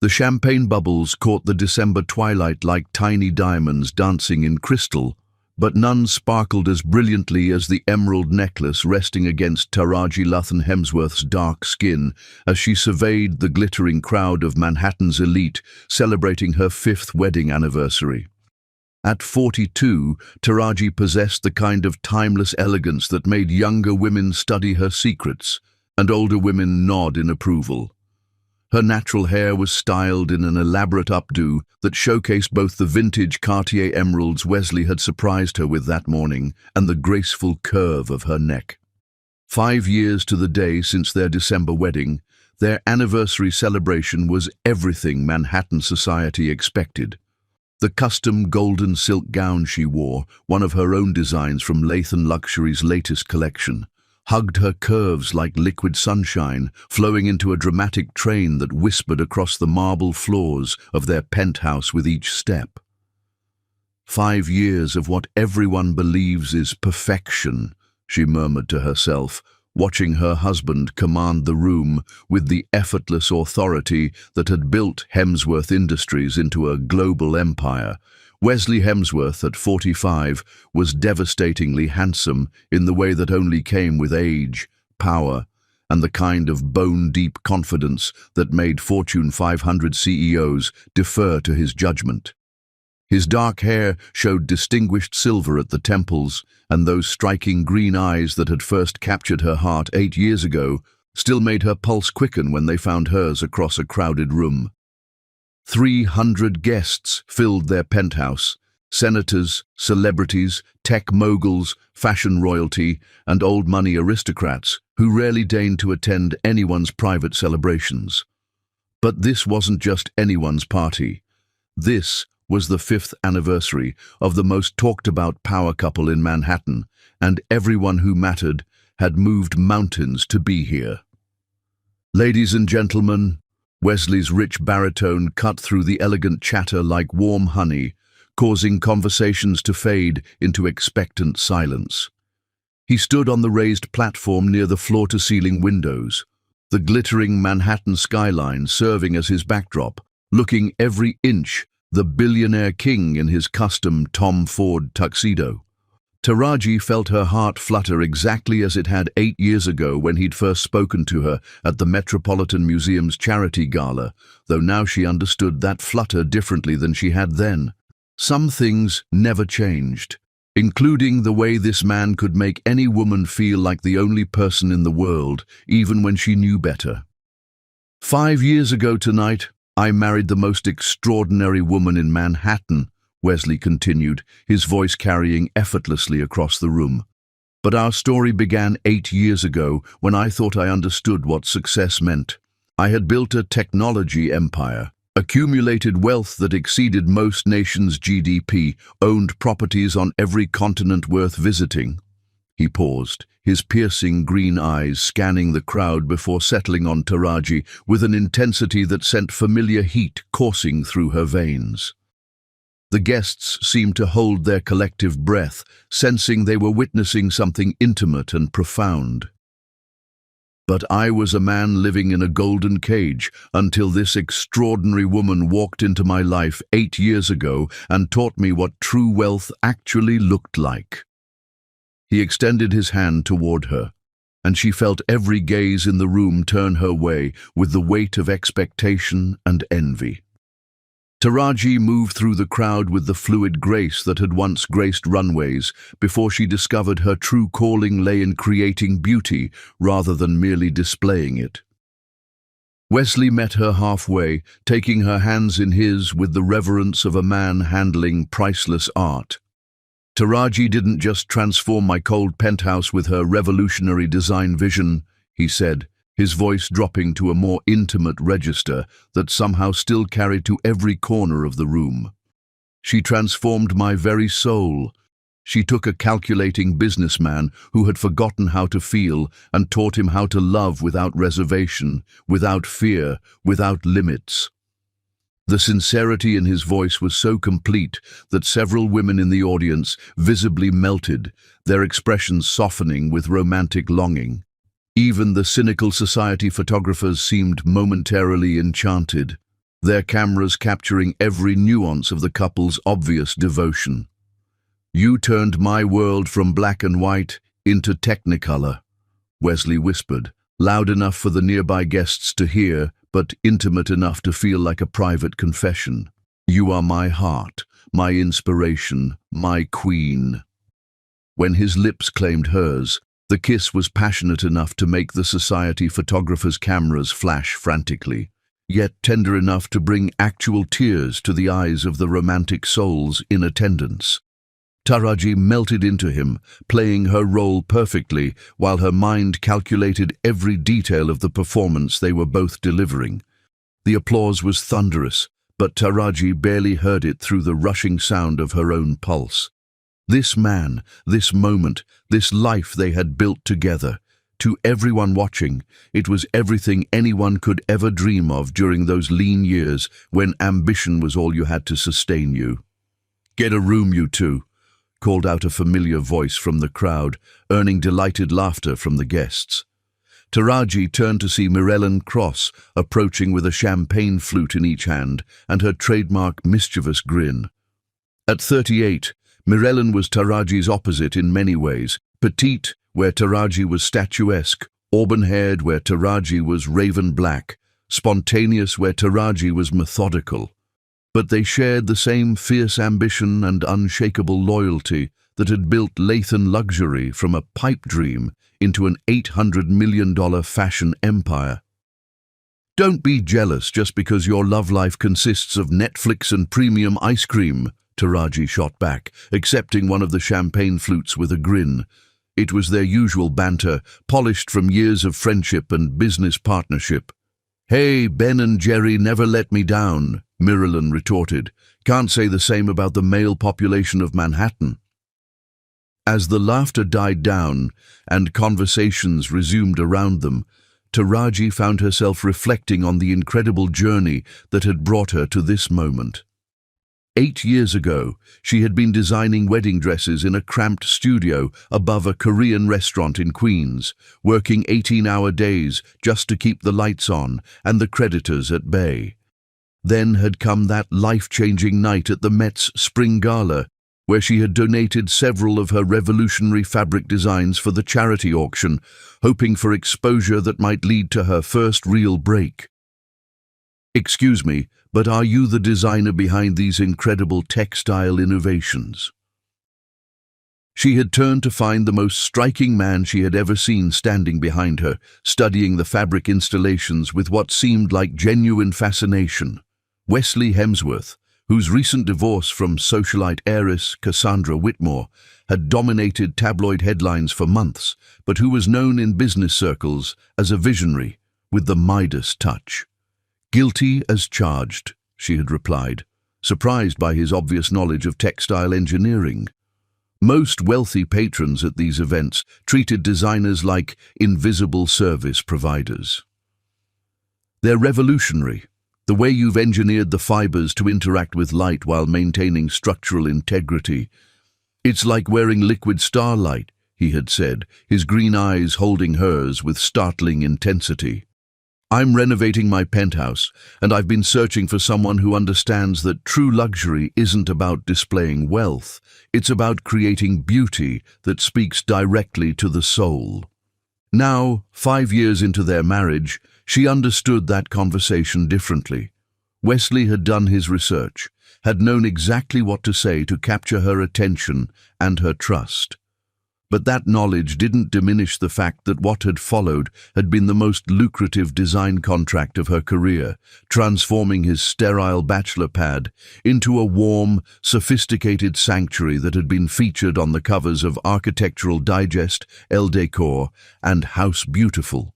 The champagne bubbles caught the December twilight like tiny diamonds dancing in crystal, but none sparkled as brilliantly as the emerald necklace resting against Taraji Luthen Hemsworth's dark skin as she surveyed the glittering crowd of Manhattan's elite celebrating her 5th wedding anniversary. At 42, Taraji possessed the kind of timeless elegance that made younger women study her secrets and older women nod in approval. Her natural hair was styled in an elaborate updo that showcased both the vintage Cartier emeralds Wesley had surprised her with that morning and the graceful curve of her neck. 5 years to the day since their December wedding, their anniversary celebration was everything Manhattan society expected. The custom golden silk gown she wore, one of her own designs from Lathan Luxury's latest collection, hugged her curves like liquid sunshine, flowing into a dramatic train that whispered across the marble floors of their penthouse with each step. 5 years of what everyone believes is perfection, she murmured to herself, watching her husband command the room with the effortless authority that had built Hemsworth Industries into a global empire. Wesley Hemsworth, at 45, was devastatingly handsome in the way that only came with age, power, and the kind of bone-deep confidence that made Fortune 500 CEOs defer to his judgment. His dark hair showed distinguished silver at the temples, and those striking green eyes that had first captured her heart 8 years ago still made her pulse quicken when they found hers across a crowded room. 300 guests filled their penthouse: senators, celebrities, tech moguls, fashion royalty, and old money aristocrats who rarely deigned to attend anyone's private celebrations. But this wasn't just anyone's party. This was the 5th anniversary of the most talked-about power couple in Manhattan, and everyone who mattered had moved mountains to be here. Ladies and gentlemen, Wesley's rich baritone cut through the elegant chatter like warm honey, causing conversations to fade into expectant silence. He stood on the raised platform near the floor-to-ceiling windows, the glittering Manhattan skyline serving as his backdrop, looking every inch the billionaire king in his custom Tom Ford tuxedo. Taraji felt her heart flutter exactly as it had 8 years ago when he'd first spoken to her at the Metropolitan Museum's charity gala, though now she understood that flutter differently than she had then. Some things never changed, including the way this man could make any woman feel like the only person in the world, even when she knew better. 5 years ago tonight, I married the most extraordinary woman in Manhattan, Wesley continued, his voice carrying effortlessly across the room. But our story began 8 years ago when I thought I understood what success meant. I had built a technology empire, accumulated wealth that exceeded most nations' GDP, owned properties on every continent worth visiting. He paused, his piercing green eyes scanning the crowd before settling on Taraji with an intensity that sent familiar heat coursing through her veins. The guests seemed to hold their collective breath, sensing they were witnessing something intimate and profound. But I was a man living in a golden cage until this extraordinary woman walked into my life 8 years ago and taught me what true wealth actually looked like. He extended his hand toward her, and she felt every gaze in the room turn her way with the weight of expectation and envy. Taraji moved through the crowd with the fluid grace that had once graced runways before she discovered her true calling lay in creating beauty rather than merely displaying it. Wesley met her halfway, taking her hands in his with the reverence of a man handling priceless art. Taraji didn't just transform my cold penthouse with her revolutionary design vision, he said, his voice dropping to a more intimate register that somehow still carried to every corner of the room. She transformed my very soul. She took a calculating businessman who had forgotten how to feel and taught him how to love without reservation, without fear, without limits. The sincerity in his voice was so complete that several women in the audience visibly melted, their expressions softening with romantic longing. Even the cynical society photographers seemed momentarily enchanted. their cameras capturing every nuance of the couple's obvious devotion. "You turned my world from black and white into technicolor," Wesley whispered, loud enough for the nearby guests to hear, but intimate enough to feel like a private confession. "You are my heart, my inspiration, my queen." When his lips claimed hers, the kiss was passionate enough to make the society photographer's cameras flash frantically, yet tender enough to bring actual tears to the eyes of the romantic souls in attendance. Taraji melted into him, playing her role perfectly while her mind calculated every detail of the performance they were both delivering. The applause was thunderous, but Taraji barely heard it through the rushing sound of her own pulse. This man, this moment, this life they had built together. To everyone watching, it was everything anyone could ever dream of during those lean years when ambition was all you had to sustain you. "Get a room, you two," called out a familiar voice from the crowd, earning delighted laughter from the guests. Taraji turned to see Mirellen Cross approaching with a champagne flute in each hand and her trademark mischievous grin. At 38, Mirellen was Taraji's opposite in many ways: petite, where Taraji was statuesque; auburn-haired, where Taraji was raven black; spontaneous, where Taraji was methodical. But they shared the same fierce ambition and unshakable loyalty that had built Lathan Luxury from a pipe dream into an $800 million fashion empire. "Don't be jealous just because your love life consists of Netflix and premium ice cream," Taraji shot back, accepting one of the champagne flutes with a grin. It was their usual banter, polished from years of friendship and business partnership. "Hey, Ben and Jerry never let me down," Mirellen retorted. "Can't say the same about the male population of Manhattan." As the laughter died down and conversations resumed around them, Taraji found herself reflecting on the incredible journey that had brought her to this moment. 8 years ago, she had been designing wedding dresses in a cramped studio above a Korean restaurant in Queens, working 18-hour days just to keep the lights on and the creditors at bay. Then had come that life-changing night at the Met's Spring Gala, where she had donated several of her revolutionary fabric designs for the charity auction, hoping for exposure that might lead to her first real break. "Excuse me, but are you the designer behind these incredible textile innovations?" She had turned to find the most striking man she had ever seen standing behind her, studying the fabric installations with what seemed like genuine fascination. Wesley Hemsworth, whose recent divorce from socialite heiress Cassandra Whitmore had dominated tabloid headlines for months, but who was known in business circles as a visionary with the Midas touch. "Guilty as charged," she had replied, surprised by his obvious knowledge of textile engineering. Most wealthy patrons at these events treated designers like invisible service providers. "They're revolutionary. The way you've engineered the fibers to interact with light while maintaining structural integrity. It's like wearing liquid starlight," he had said, his green eyes holding hers with startling intensity. "I'm renovating my penthouse, and I've been searching for someone who understands that true luxury isn't about displaying wealth. It's about creating beauty that speaks directly to the soul." Now, 5 years into their marriage, she understood that conversation differently. Wesley had done his research, had known exactly what to say to capture her attention and her trust. But that knowledge didn't diminish the fact that what had followed had been the most lucrative design contract of her career, transforming his sterile bachelor pad into a warm, sophisticated sanctuary that had been featured on the covers of Architectural Digest, Elle Decor, and House Beautiful.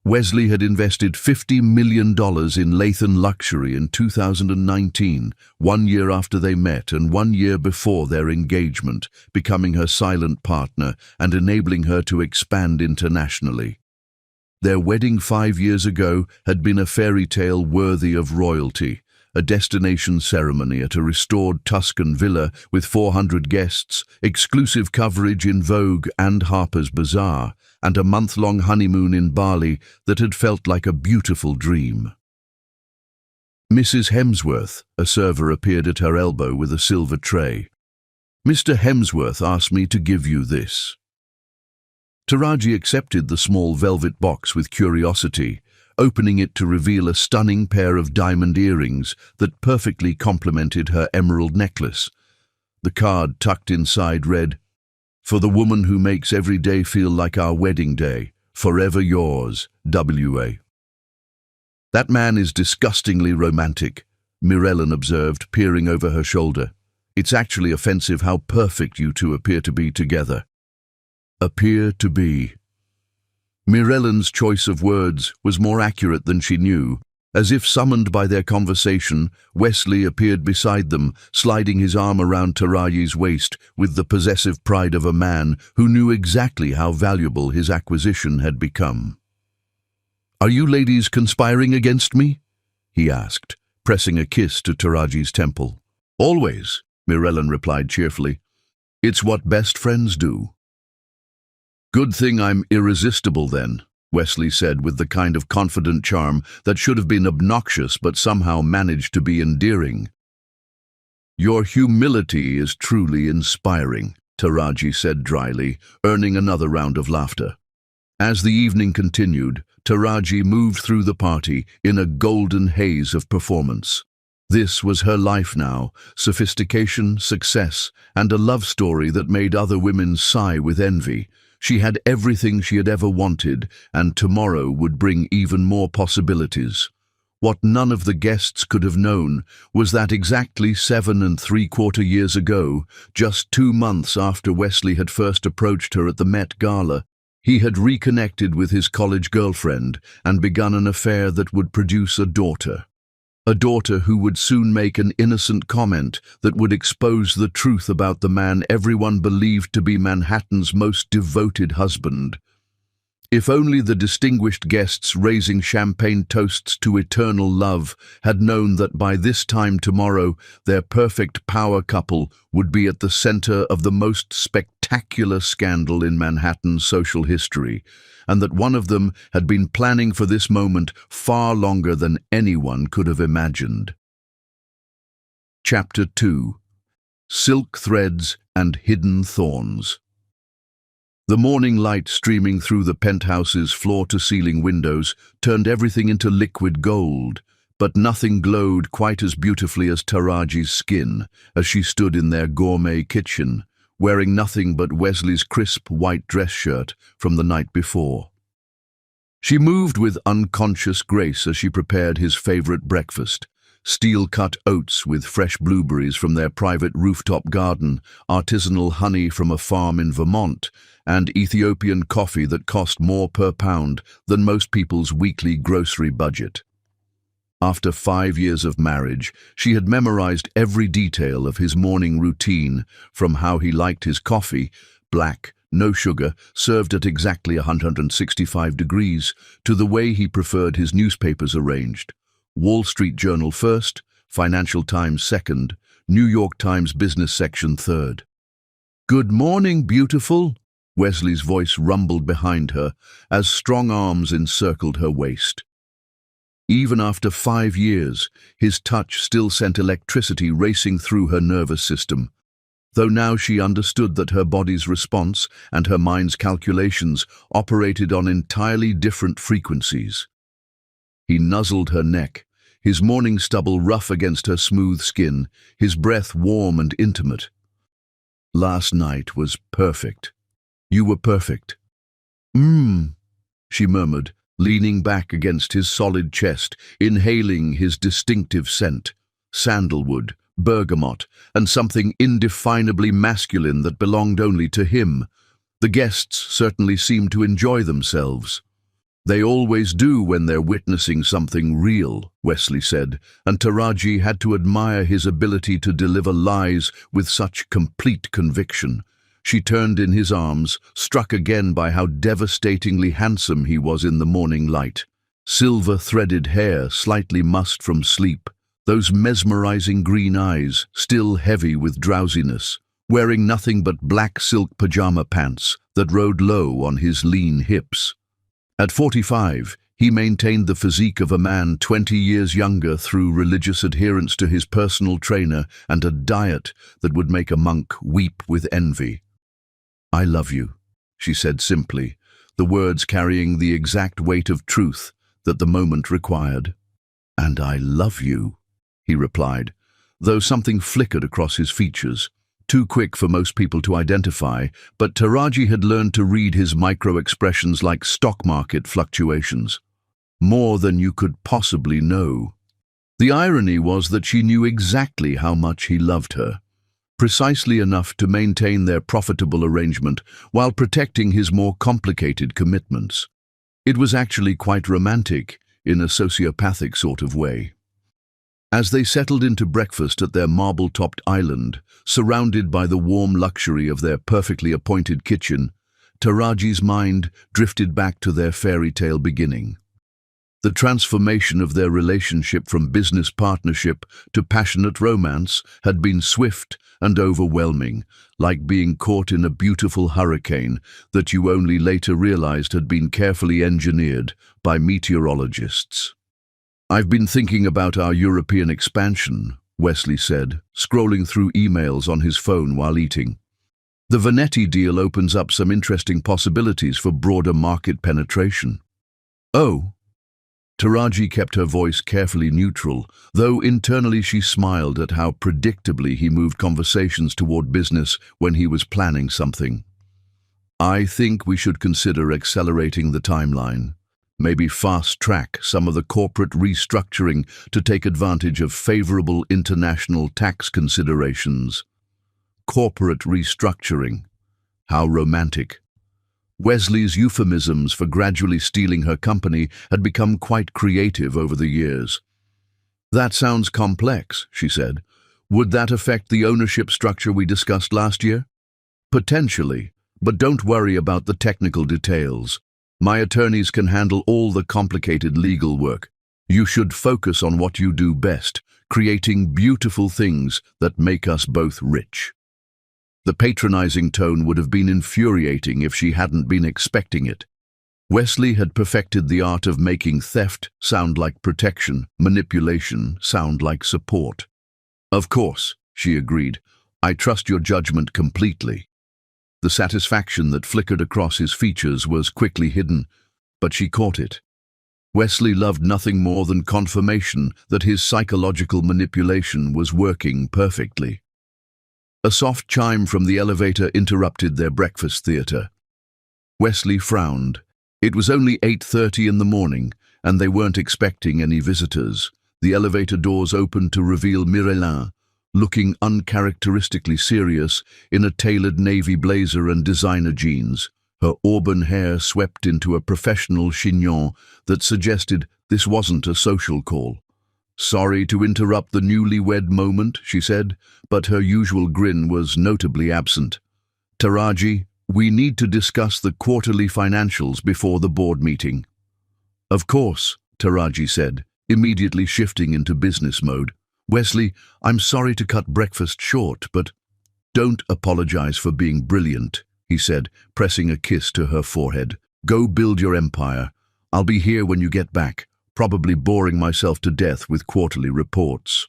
Wesley had invested $50 million in Lathan Luxury in 2019, 1 year after they met and 1 year before their engagement, becoming her silent partner and enabling her to expand internationally. Their wedding 5 years ago had been a fairy tale worthy of royalty, a destination ceremony at a restored Tuscan villa with 400 guests, exclusive coverage in Vogue and Harper's Bazaar, and a month-long honeymoon in Bali that had felt like a beautiful dream. Mrs. Hemsworth, a server, appeared at her elbow with a silver tray. "Mr. Hemsworth asked me to give you this." Taraji accepted the small velvet box with curiosity, opening it to reveal a stunning pair of diamond earrings that perfectly complemented her emerald necklace. The card tucked inside read, "For the woman who makes every day feel like our wedding day, forever yours, W.A." "That man is disgustingly romantic," Mirellen observed, peering over her shoulder. "It's actually offensive how perfect you two appear to be together." Appear to be. Mirellen's choice of words was more accurate than she knew. As if summoned by their conversation, Wesley appeared beside them, sliding his arm around Taraji's waist with the possessive pride of a man who knew exactly how valuable his acquisition had become. "Are you ladies conspiring against me?" he asked, pressing a kiss to Taraji's temple. "Always," Mirellen replied cheerfully. "It's what best friends do." "Good thing I'm irresistible then," Wesley said with the kind of confident charm that should have been obnoxious but somehow managed to be endearing. "Your humility is truly inspiring," Taraji said dryly, earning another round of laughter. As the evening continued, Taraji moved through the party in a golden haze of performance. This was her life now, sophistication, success, and a love story that made other women sigh with envy. She had everything she had ever wanted, and tomorrow would bring even more possibilities. What none of the guests could have known was that exactly 7¾ years ago, just 2 months after Wesley had first approached her at the Met Gala, he had reconnected with his college girlfriend and begun an affair that would produce a daughter. A daughter who would soon make an innocent comment that would expose the truth about the man everyone believed to be Manhattan's most devoted husband. If only the distinguished guests raising champagne toasts to eternal love had known that by this time tomorrow their perfect power couple would be at the center of the most spectacular scandal in Manhattan's social history, and that one of them had been planning for this moment far longer than anyone could have imagined. Chapter 2: Silk Threads and Hidden Thorns. The morning light streaming through the penthouse's floor-to-ceiling windows turned everything into liquid gold, but nothing glowed quite as beautifully as Taraji's skin as she stood in their gourmet kitchen, wearing nothing but Wesley's crisp white dress shirt from the night before. She moved with unconscious grace as she prepared his favorite breakfast: steel-cut oats with fresh blueberries from their private rooftop garden, artisanal honey from a farm in Vermont, and Ethiopian coffee that cost more per pound than most people's weekly grocery budget. After 5 years of marriage, she had memorized every detail of his morning routine, from how he liked his coffee, black, no sugar, served at exactly 165 degrees, to the way he preferred his newspapers arranged: Wall Street Journal first, Financial Times second, New York Times business section third. "Good morning, beautiful," Wesley's voice rumbled behind her as strong arms encircled her waist. Even after 5 years, his touch still sent electricity racing through her nervous system, though now she understood that her body's response and her mind's calculations operated on entirely different frequencies. He nuzzled her neck, his morning stubble rough against her smooth skin, his breath warm and intimate. "Last night was perfect. You were perfect." She murmured, leaning back against his solid chest, inhaling his distinctive scent: sandalwood, bergamot, and something indefinably masculine that belonged only to him. The guests certainly seemed to enjoy themselves. "They always do when they're witnessing something real," Wesley said, and Taraji had to admire his ability to deliver lies with such complete conviction. She turned in his arms, struck again by how devastatingly handsome he was in the morning light. Silver-threaded hair slightly mussed from sleep, those mesmerizing green eyes still heavy with drowsiness, wearing nothing but black silk pajama pants that rode low on his lean hips. At 45, He maintained the physique of a man 20 years younger through religious adherence to his personal trainer and a diet that would make a monk weep with envy. "I love you," she said simply, the words carrying the exact weight of truth that the moment required. "And I love you," he replied, though something flickered across his features. Too quick for most people to identify, but Taraji had learned to read his micro-expressions like stock market fluctuations. More than you could possibly know. The irony was that she knew exactly how much he loved her, precisely enough to maintain their profitable arrangement while protecting his more complicated commitments. It was actually quite romantic, in a sociopathic sort of way. As they settled into breakfast at their marble-topped island, surrounded by the warm luxury of their perfectly appointed kitchen, Taraji's mind drifted back to their fairy tale beginning. The transformation of their relationship from business partnership to passionate romance had been swift and overwhelming, like being caught in a beautiful hurricane that you only later realized had been carefully engineered by meteorologists. "I've been thinking about our European expansion," Wesley said, scrolling through emails on his phone while eating. "The Venetti deal opens up some interesting possibilities for broader market penetration." "Oh." Taraji kept her voice carefully neutral, though internally she smiled at how predictably he moved conversations toward business when he was planning something. "I think we should consider accelerating the timeline. Maybe fast-track some of the corporate restructuring to take advantage of favorable international tax considerations." Corporate restructuring. How romantic. Wesley's euphemisms for gradually stealing her company had become quite creative over the years. "That sounds complex," she said. "Would that affect the ownership structure we discussed last year?" "Potentially, but don't worry about the technical details. My attorneys can handle all the complicated legal work. You should focus on what you do best, creating beautiful things that make us both rich." The patronizing tone would have been infuriating if she hadn't been expecting it. Wesley had perfected the art of making theft sound like protection, manipulation sound like support. "Of course," she agreed. "I trust your judgment completely." The satisfaction that flickered across his features was quickly hidden, but she caught it. Wesley loved nothing more than confirmation that his psychological manipulation was working perfectly. A soft chime from the elevator interrupted their breakfast theater. Wesley frowned. It was only 8:30 in the morning, and they weren't expecting any visitors. The elevator doors opened to reveal Mirelin, looking uncharacteristically serious in a tailored navy blazer and designer jeans, her auburn hair swept into a professional chignon that suggested this wasn't a social call. "Sorry to interrupt the newlywed moment," she said, but her usual grin was notably absent. "Taraji, we need to discuss the quarterly financials before the board meeting." "Of course," Taraji said, immediately shifting into business mode. "Wesley, I'm sorry to cut breakfast short, but—" "Don't apologize for being brilliant," he said, pressing a kiss to her forehead. "Go build your empire. I'll be here when you get back, probably boring myself to death with quarterly reports."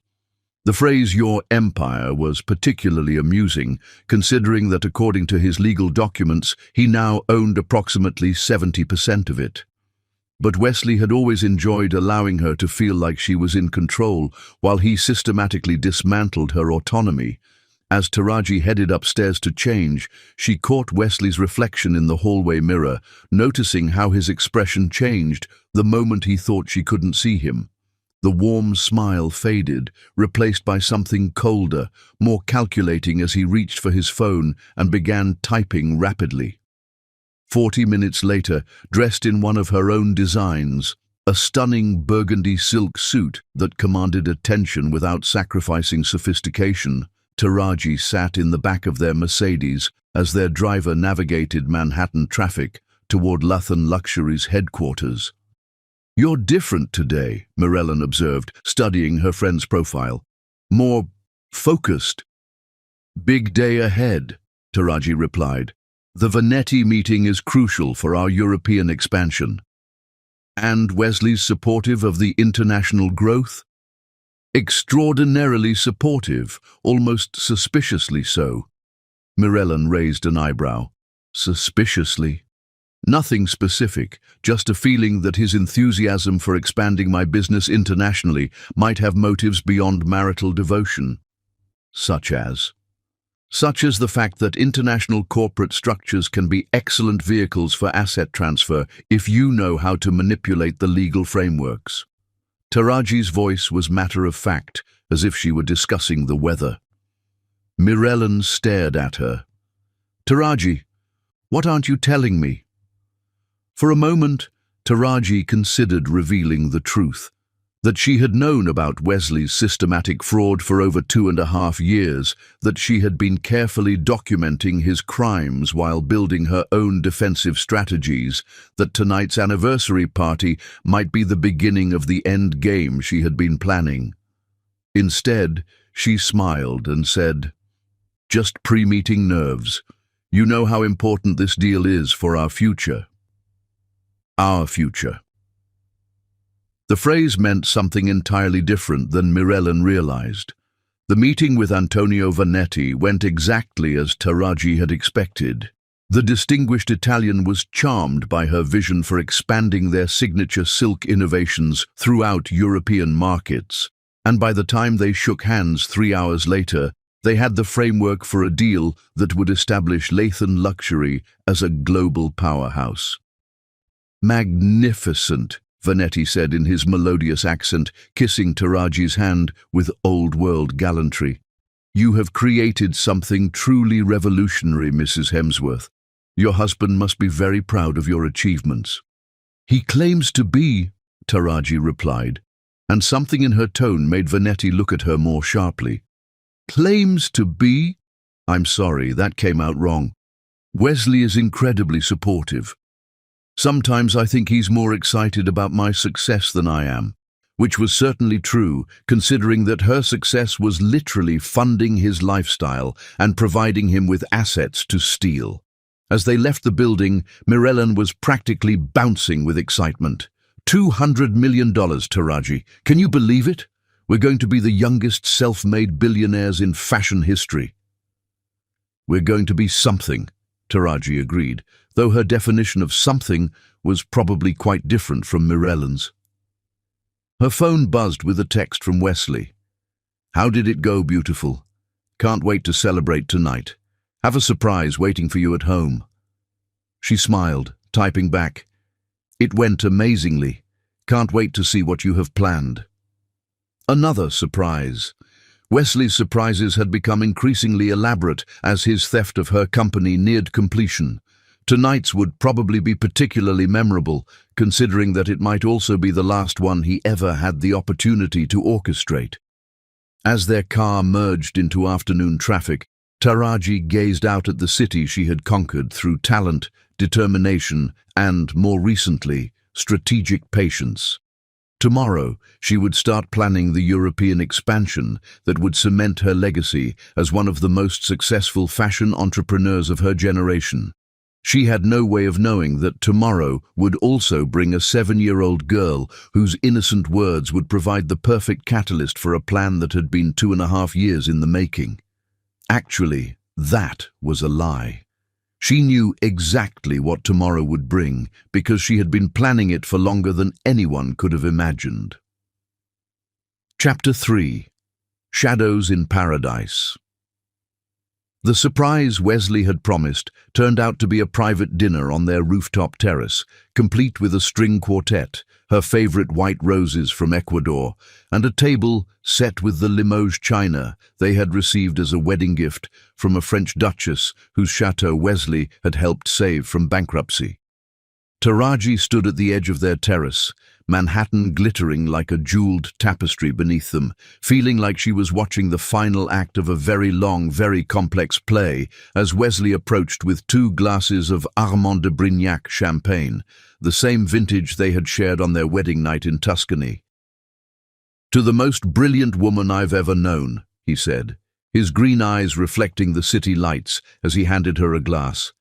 The phrase "your empire" was particularly amusing, considering that according to his legal documents, he now owned approximately 70% of it. But Wesley had always enjoyed allowing her to feel like she was in control while he systematically dismantled her autonomy. As Taraji headed upstairs to change, she caught Wesley's reflection in the hallway mirror, noticing how his expression changed the moment he thought she couldn't see him. The warm smile faded, replaced by something colder, more calculating as he reached for his phone and began typing rapidly. 40 minutes later, dressed in one of her own designs, a stunning burgundy silk suit that commanded attention without sacrificing sophistication, Taraji sat in the back of their Mercedes as their driver navigated Manhattan traffic toward Luthen Luxury's headquarters. "You're different today," Mirelin observed, studying her friend's profile. "More focused." "Big day ahead," Taraji replied. "The Venetti meeting is crucial for our European expansion." And Wesley's supportive of the international growth? Extraordinarily supportive, almost suspiciously so. Mirellan raised an eyebrow. Suspiciously? Nothing specific, just a feeling that his enthusiasm for expanding my business internationally might have motives beyond marital devotion. Such as? Such as the fact that international corporate structures can be excellent vehicles for asset transfer if you know how to manipulate the legal frameworks. Taraji's voice was matter-of-fact, as if she were discussing the weather. Mirellan stared at her. Taraji, what aren't you telling me? For a moment, Taraji considered revealing the truth, that she had known about Wesley's systematic fraud for over 2.5 years, that she had been carefully documenting his crimes while building her own defensive strategies, that tonight's anniversary party might be the beginning of the end game she had been planning. Instead, she smiled and said, "Just pre-meeting nerves. You know how important this deal is for our future." Our future. The phrase meant something entirely different than Mirellan realized. The meeting with Antonio Vanetti went exactly as Taraji had expected. The distinguished Italian was charmed by her vision for expanding their signature silk innovations throughout European markets, and by the time they shook hands 3 hours later, they had the framework for a deal that would establish Lathan Luxury as a global powerhouse. Magnificent, Vanetti said in his melodious accent, kissing Taraji's hand with old-world gallantry. You have created something truly revolutionary, Mrs. Hemsworth. Your husband must be very proud of your achievements. He claims to be, Taraji replied, and something in her tone made Vanetti look at her more sharply. Claims to be? I'm sorry, that came out wrong. Wesley is incredibly supportive. Sometimes I think he's more excited about my success than I am, which was certainly true, considering that her success was literally funding his lifestyle and providing him with assets to steal. As they left the building, Mirellan was practically bouncing with excitement. $200 million, Taraji. Can you believe it? We're going to be the youngest self-made billionaires in fashion history. We're going to be something, Taraji agreed, though her definition of something was probably quite different from Mirellan's. Her phone buzzed with a text from Wesley. How did it go, beautiful? Can't wait to celebrate tonight. Have a surprise waiting for you at home. She smiled, typing back. It went amazingly. Can't wait to see what you have planned. Another surprise. Wesley's surprises had become increasingly elaborate as his theft of her company neared completion. Tonight's would probably be particularly memorable, considering that it might also be the last one he ever had the opportunity to orchestrate. As their car merged into afternoon traffic, Taraji gazed out at the city she had conquered through talent, determination, and, more recently, strategic patience. Tomorrow, she would start planning the European expansion that would cement her legacy as one of the most successful fashion entrepreneurs of her generation. She had no way of knowing that tomorrow would also bring a 7-year-old girl whose innocent words would provide the perfect catalyst for a plan that had been 2.5 years in the making. Actually, that was a lie. She knew exactly what tomorrow would bring because she had been planning it for longer than anyone could have imagined. Chapter 3. Shadows in Paradise. The surprise Wesley had promised turned out to be a private dinner on their rooftop terrace, complete with a string quartet, her favorite white roses from Ecuador, and a table set with the Limoges china they had received as a wedding gift from a French duchess whose chateau Wesley had helped save from bankruptcy. Taraji stood at the edge of their terrace, Manhattan glittering like a jeweled tapestry beneath them, feeling like she was watching the final act of a very long, very complex play as Wesley approached with 2 glasses of Armand de Brignac champagne, the same vintage they had shared on their wedding night in Tuscany. To the most brilliant woman I've ever known, he said, his green eyes reflecting the city lights as he handed her a glass.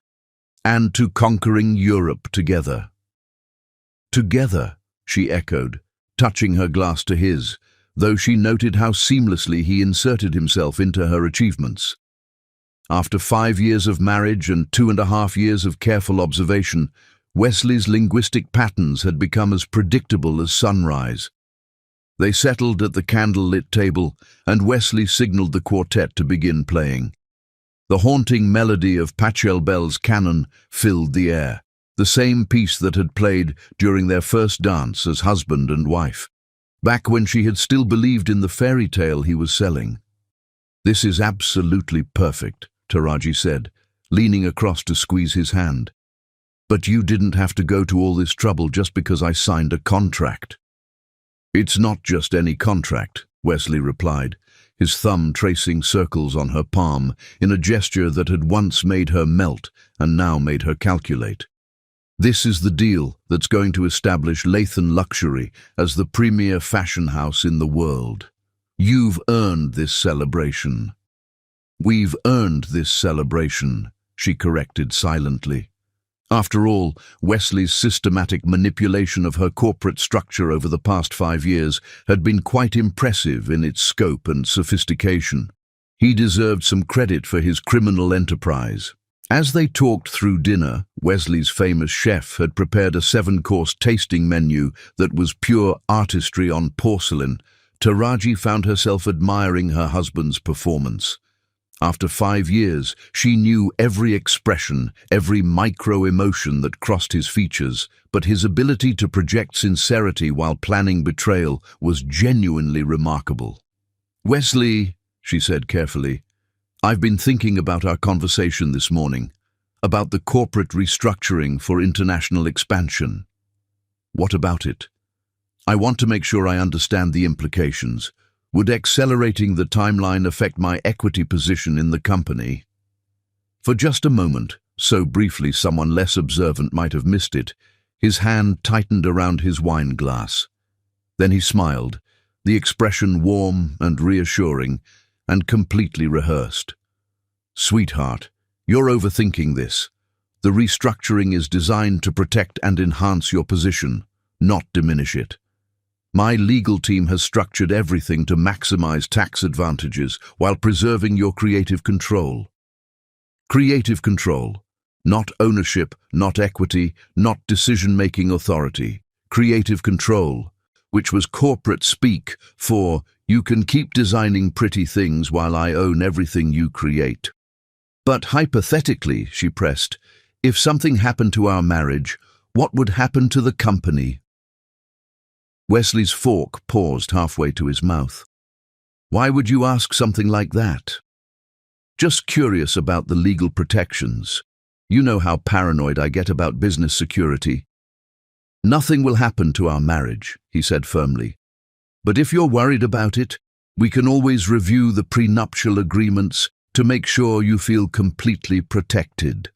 And to conquering Europe together. Together, she echoed, touching her glass to his, though she noted how seamlessly he inserted himself into her achievements. After 5 years of marriage and 2.5 years of careful observation, Wesley's linguistic patterns had become as predictable as sunrise. They settled at the candle-lit table, and Wesley signaled the quartet to begin playing. The haunting melody of Pachelbel's canon filled the air, the same piece that had played during their first dance as husband and wife, back when she had still believed in the fairy tale he was selling. "This is absolutely perfect," Taraji said, leaning across to squeeze his hand. "But you didn't have to go to all this trouble just because I signed a contract." "It's not just any contract," Wesley replied, his thumb tracing circles on her palm in a gesture that had once made her melt and now made her calculate. "This is the deal that's going to establish Lathan Luxury as the premier fashion house in the world. You've earned this celebration." "We've earned this celebration," she corrected silently. After all, Wesley's systematic manipulation of her corporate structure over the past 5 years had been quite impressive in its scope and sophistication. He deserved some credit for his criminal enterprise. As they talked through dinner, Wesley's famous chef had prepared a 7-course tasting menu that was pure artistry on porcelain. Taraji found herself admiring her husband's performance. After 5 years, she knew every expression, every micro-emotion that crossed his features, but his ability to project sincerity while planning betrayal was genuinely remarkable. "Wesley," she said carefully, "I've been thinking about our conversation this morning, about the corporate restructuring for international expansion." "What about it?" "I want to make sure I understand the implications. Would accelerating the timeline affect my equity position in the company?" For just a moment, so briefly someone less observant might have missed it, his hand tightened around his wine glass. Then he smiled, the expression warm and reassuring, and completely rehearsed. "Sweetheart, you're overthinking this. The restructuring is designed to protect and enhance your position, not diminish it. My legal team has structured everything to maximize tax advantages while preserving your creative control." Creative control. Not ownership, not equity, not decision-making authority. Creative control, which was corporate speak for "you can keep designing pretty things while I own everything you create." "But hypothetically," she pressed, "if something happened to our marriage, what would happen to the company?" Wesley's fork paused halfway to his mouth. "Why would you ask something like that?" "Just curious about the legal protections. You know how paranoid I get about business security." "Nothing will happen to our marriage," he said firmly. "But if you're worried about it, we can always review the prenuptial agreements to make sure you feel completely protected.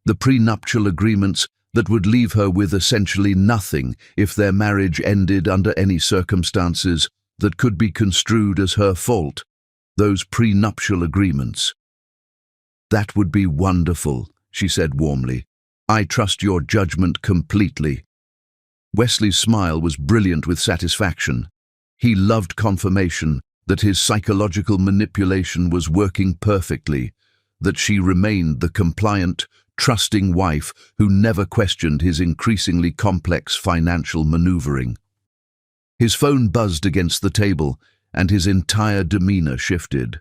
The prenuptial agreements that would leave her with essentially nothing if their marriage ended under any circumstances that could be construed as her fault. Those prenuptial agreements." "That would be wonderful," she said warmly. "I trust your judgment completely." Wesley's smile was brilliant with satisfaction. He loved confirmation that his psychological manipulation was working perfectly, that she remained the compliant, trusting wife who never questioned his increasingly complex financial maneuvering. His phone buzzed against the table, and his entire demeanor shifted.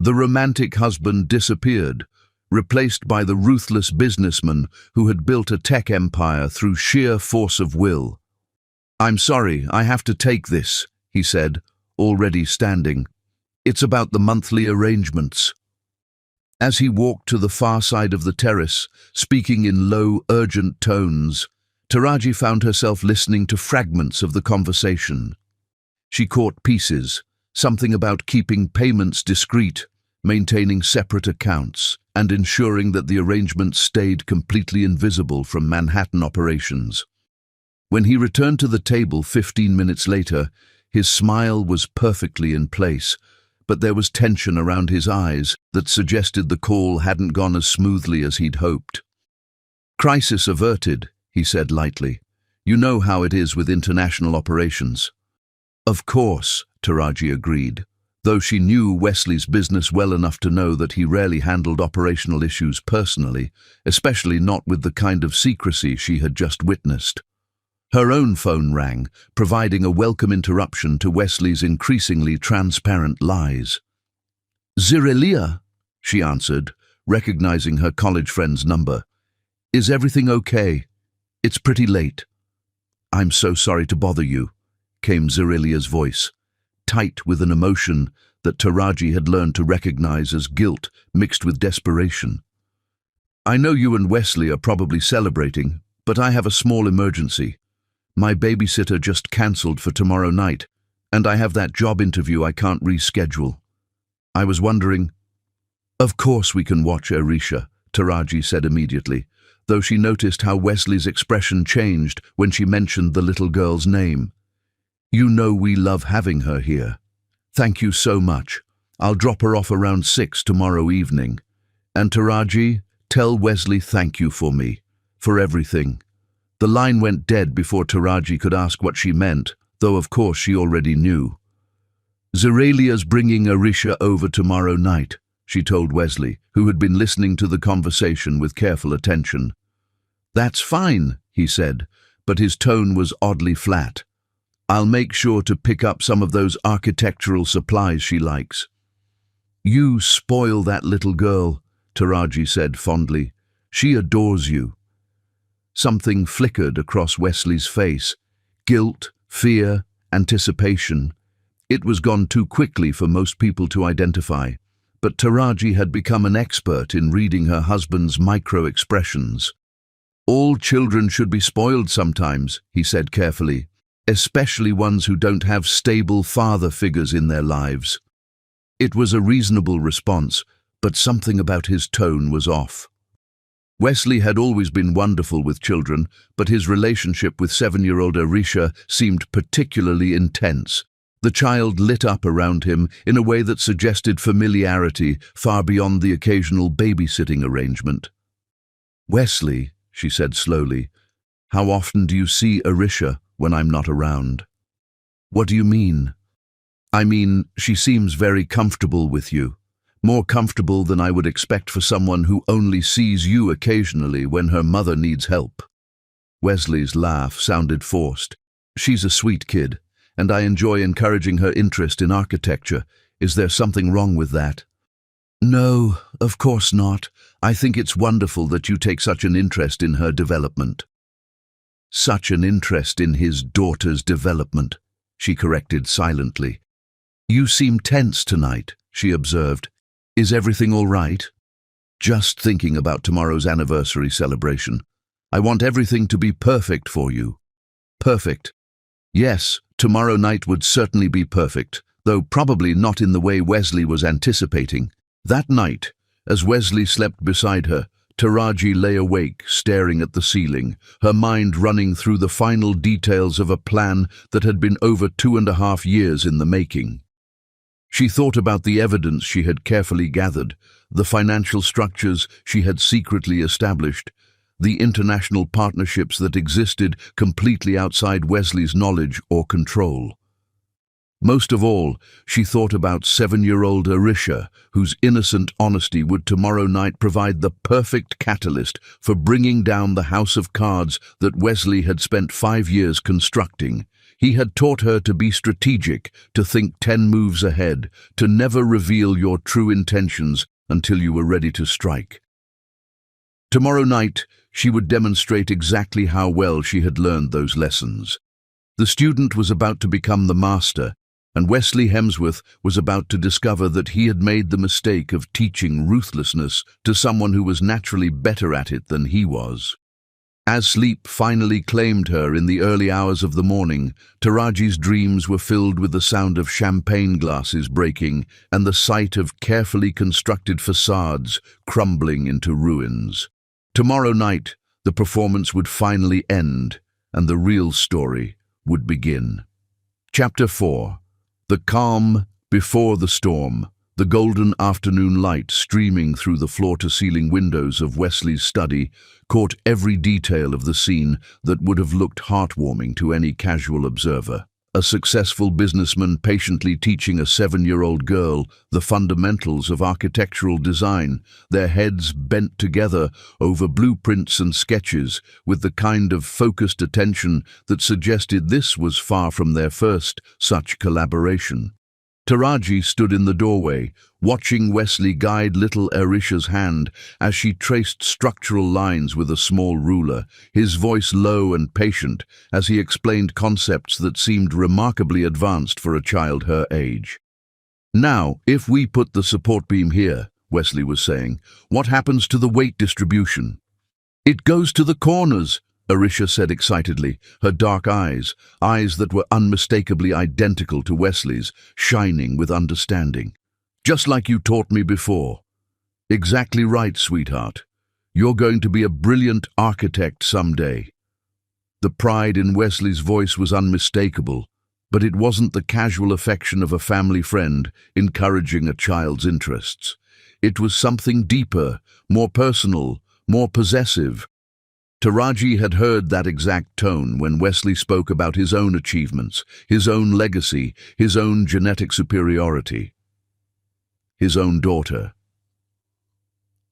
The romantic husband disappeared, replaced by the ruthless businessman who had built a tech empire through sheer force of will. "I'm sorry, I have to take this," he said, already standing. "It's about the monthly arrangements." As he walked to the far side of the terrace, speaking in low, urgent tones, Taraji found herself listening to fragments of the conversation. She caught pieces, something about keeping payments discreet, maintaining separate accounts, and ensuring that the arrangements stayed completely invisible from Manhattan operations. When he returned to the table 15 minutes later, his smile was perfectly in place, but there was tension around his eyes that suggested the call hadn't gone as smoothly as he'd hoped. "Crisis averted," he said lightly. You know how it is with international operations." "Of course," Taraji agreed, though she knew Wesley's business well enough to know that he rarely handled operational issues personally, especially not with the kind of secrecy she had just witnessed. Her own phone rang, providing a welcome interruption to Wesley's increasingly transparent lies. "Zirelia," she answered, recognizing her college friend's number. "Is everything okay? It's pretty late." "I'm so sorry to bother you," came Zirelia's voice, tight with an emotion that Taraji had learned to recognize as guilt mixed with desperation. "I know you and Wesley are probably celebrating, but I have a small emergency. My babysitter just cancelled for tomorrow night, and I have that job interview I can't reschedule. I was wondering—" "Of course we can watch Arisha," Taraji said immediately, though she noticed how Wesley's expression changed when she mentioned the little girl's name. "You know we love having her here. Thank you so much. I'll drop her off around 6 tomorrow evening. And Taraji, tell Wesley thank you for me, for everything." The line went dead before Taraji could ask what she meant, though of course she already knew. "Zirelia's bringing Arisha over tomorrow night," she told Wesley, who had been listening to the conversation with careful attention. "That's fine," he said, but his tone was oddly flat. "I'll make sure to pick up some of those architectural supplies she likes." "You spoil that little girl," Taraji said fondly. "She adores you." Something flickered across Wesley's face. Guilt, fear, anticipation. It was gone too quickly for most people to identify, but Taraji had become an expert in reading her husband's micro-expressions. "All children should be spoiled sometimes," he said carefully, "especially ones who don't have stable father figures in their lives." It was a reasonable response, but something about his tone was off. Wesley had always been wonderful with children, but his relationship with 7-year-old Arisha seemed particularly intense. The child lit up around him in a way that suggested familiarity far beyond the occasional babysitting arrangement. "Wesley," she said slowly, "how often do you see Arisha when I'm not around?" "What do you mean?" "I mean, she seems very comfortable with you. More comfortable than I would expect for someone who only sees you occasionally when her mother needs help." Wesley's laugh sounded forced. "She's a sweet kid, and I enjoy encouraging her interest in architecture. Is there something wrong with that?" "No, of course not. I think it's wonderful that you take such an interest in her development." "Such an interest in his daughter's development," she corrected silently. "You seem tense tonight," she observed. "Is everything all right?" "Just thinking about tomorrow's anniversary celebration. I want everything to be perfect for you." "Perfect?" "Yes, tomorrow night would certainly be perfect, though probably not in the way Wesley was anticipating." That night, as Wesley slept beside her, Taraji lay awake, staring at the ceiling, her mind running through the final details of a plan that had been over 2.5 years in the making. She thought about the evidence she had carefully gathered, the financial structures she had secretly established, the international partnerships that existed completely outside Wesley's knowledge or control. Most of all, she thought about 7-year-old Arisha, whose innocent honesty would tomorrow night provide the perfect catalyst for bringing down the house of cards that Wesley had spent 5 years constructing. He had taught her to be strategic, to think 10 moves ahead, to never reveal your true intentions until you were ready to strike. Tomorrow night, she would demonstrate exactly how well she had learned those lessons. The student was about to become the master, and Wesley Hemsworth was about to discover that he had made the mistake of teaching ruthlessness to someone who was naturally better at it than he was. As sleep finally claimed her in the early hours of the morning, Taraji's dreams were filled with the sound of champagne glasses breaking and the sight of carefully constructed facades crumbling into ruins. Tomorrow night, the performance would finally end, and the real story would begin. Chapter 4. The Calm Before the Storm. The golden afternoon light streaming through the floor-to-ceiling windows of Wesley's study caught every detail of the scene that would have looked heartwarming to any casual observer. A successful businessman patiently teaching a 7-year-old girl the fundamentals of architectural design, their heads bent together over blueprints and sketches with the kind of focused attention that suggested this was far from their first such collaboration. Taraji stood in the doorway, watching Wesley guide little Arisha's hand as she traced structural lines with a small ruler, his voice low and patient as he explained concepts that seemed remarkably advanced for a child her age. "Now, if we put the support beam here," Wesley was saying, "what happens to the weight distribution?" "It goes to the corners," Arisha said excitedly, her dark eyes that were unmistakably identical to Wesley's, shining with understanding. "Just like you taught me before." "Exactly right, sweetheart. You're going to be a brilliant architect someday." The pride in Wesley's voice was unmistakable, but it wasn't the casual affection of a family friend encouraging a child's interests. It was something deeper, more personal, more possessive. Taraji had heard that exact tone when Wesley spoke about his own achievements, his own legacy, his own genetic superiority. His own daughter.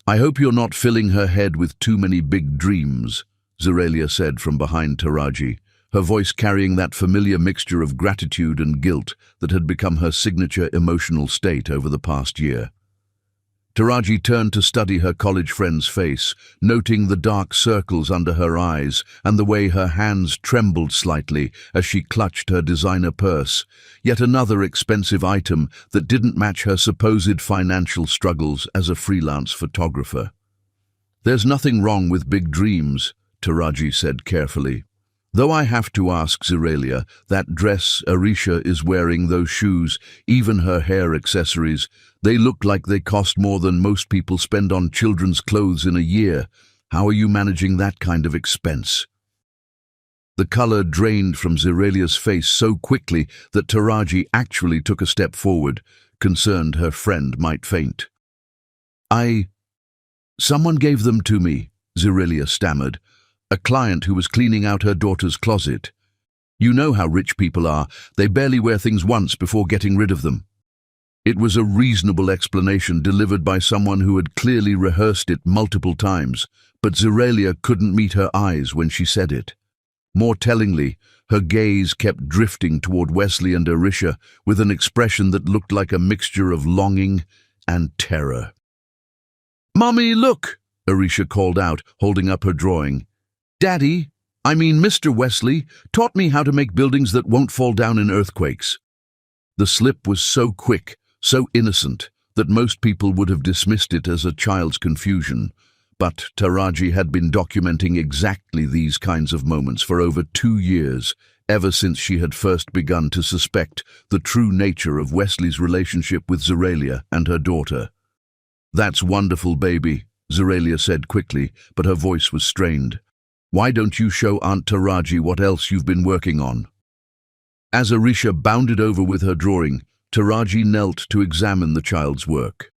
"I hope you're not filling her head with too many big dreams," Zerelia said from behind Taraji, her voice carrying that familiar mixture of gratitude and guilt that had become her signature emotional state over the past year. Taraji turned to study her college friend's face, noting the dark circles under her eyes and the way her hands trembled slightly as she clutched her designer purse, yet another expensive item that didn't match her supposed financial struggles as a freelance photographer. "There's nothing wrong with big dreams," Taraji said carefully. "Though I have to ask Zerelia, that dress Arisha is wearing, those shoes, even her hair accessories, they look like they cost more than most people spend on children's clothes in a year. How are you managing that kind of expense?" The color drained from Zerelia's face so quickly that Taraji actually took a step forward, concerned her friend might faint. Someone gave them to me," Zerelia stammered. "A client who was cleaning out her daughter's closet. You know how rich people are, they barely wear things once before getting rid of them." It was a reasonable explanation delivered by someone who had clearly rehearsed it multiple times, but Zerelia couldn't meet her eyes when she said it. More tellingly, her gaze kept drifting toward Wesley and Arisha with an expression that looked like a mixture of longing and terror. "Mommy, look!" Arisha called out, holding up her drawing. Mr. Wesley, taught me how to make buildings that won't fall down in earthquakes." The slip was so quick, so innocent, that most people would have dismissed it as a child's confusion. But Taraji had been documenting exactly these kinds of moments for over 2 years, ever since she had first begun to suspect the true nature of Wesley's relationship with Zerelia and her daughter. "That's wonderful, baby," Zerelia said quickly, but her voice was strained. "Why don't you show Aunt Taraji what else you've been working on?" As Arisha bounded over with her drawing, Taraji knelt to examine the child's work.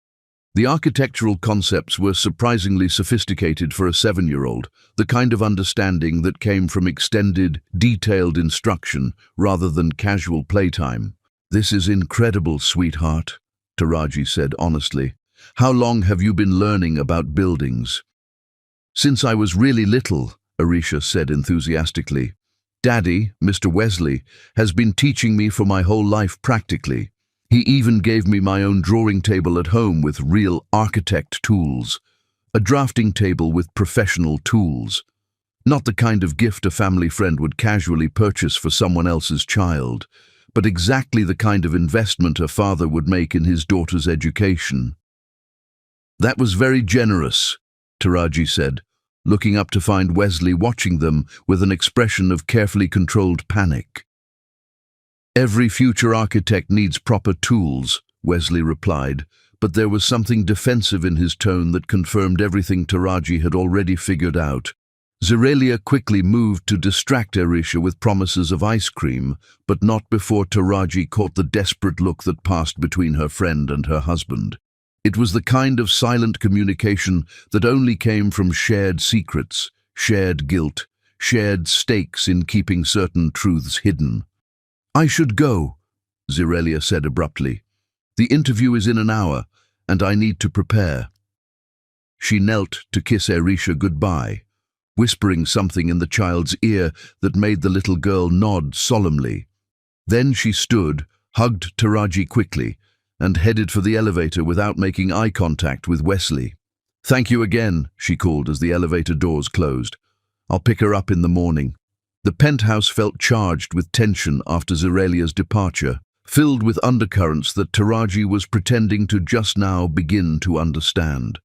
The architectural concepts were surprisingly sophisticated for a 7-year-old, the kind of understanding that came from extended, detailed instruction rather than casual playtime. "This is incredible, sweetheart," Taraji said honestly. "How long have you been learning about buildings?" "Since I was really little," Arisha said enthusiastically. "Daddy, Mr. Wesley, has been teaching me for my whole life practically. He even gave me my own drawing table at home with real architect tools. A drafting table with professional tools. Not the kind of gift a family friend would casually purchase for someone else's child, but exactly the kind of investment a father would make in his daughter's education." "That was very generous," Taraji said, looking up to find Wesley watching them with an expression of carefully controlled panic. "Every future architect needs proper tools," Wesley replied, but there was something defensive in his tone that confirmed everything Taraji had already figured out. Zerelia quickly moved to distract Arisha with promises of ice cream, but not before Taraji caught the desperate look that passed between her friend and her husband. It was the kind of silent communication that only came from shared secrets, shared guilt, shared stakes in keeping certain truths hidden. "I should go," Zerelia said abruptly. "The interview is in an hour, and I need to prepare." She knelt to kiss Arisha goodbye, whispering something in the child's ear that made the little girl nod solemnly. Then she stood, hugged Taraji quickly, and headed for the elevator without making eye contact with Wesley. "Thank you again," she called as the elevator doors closed. "I'll pick her up in the morning." The penthouse felt charged with tension after Zerelia's departure, filled with undercurrents that Taraji was pretending to just now begin to understand.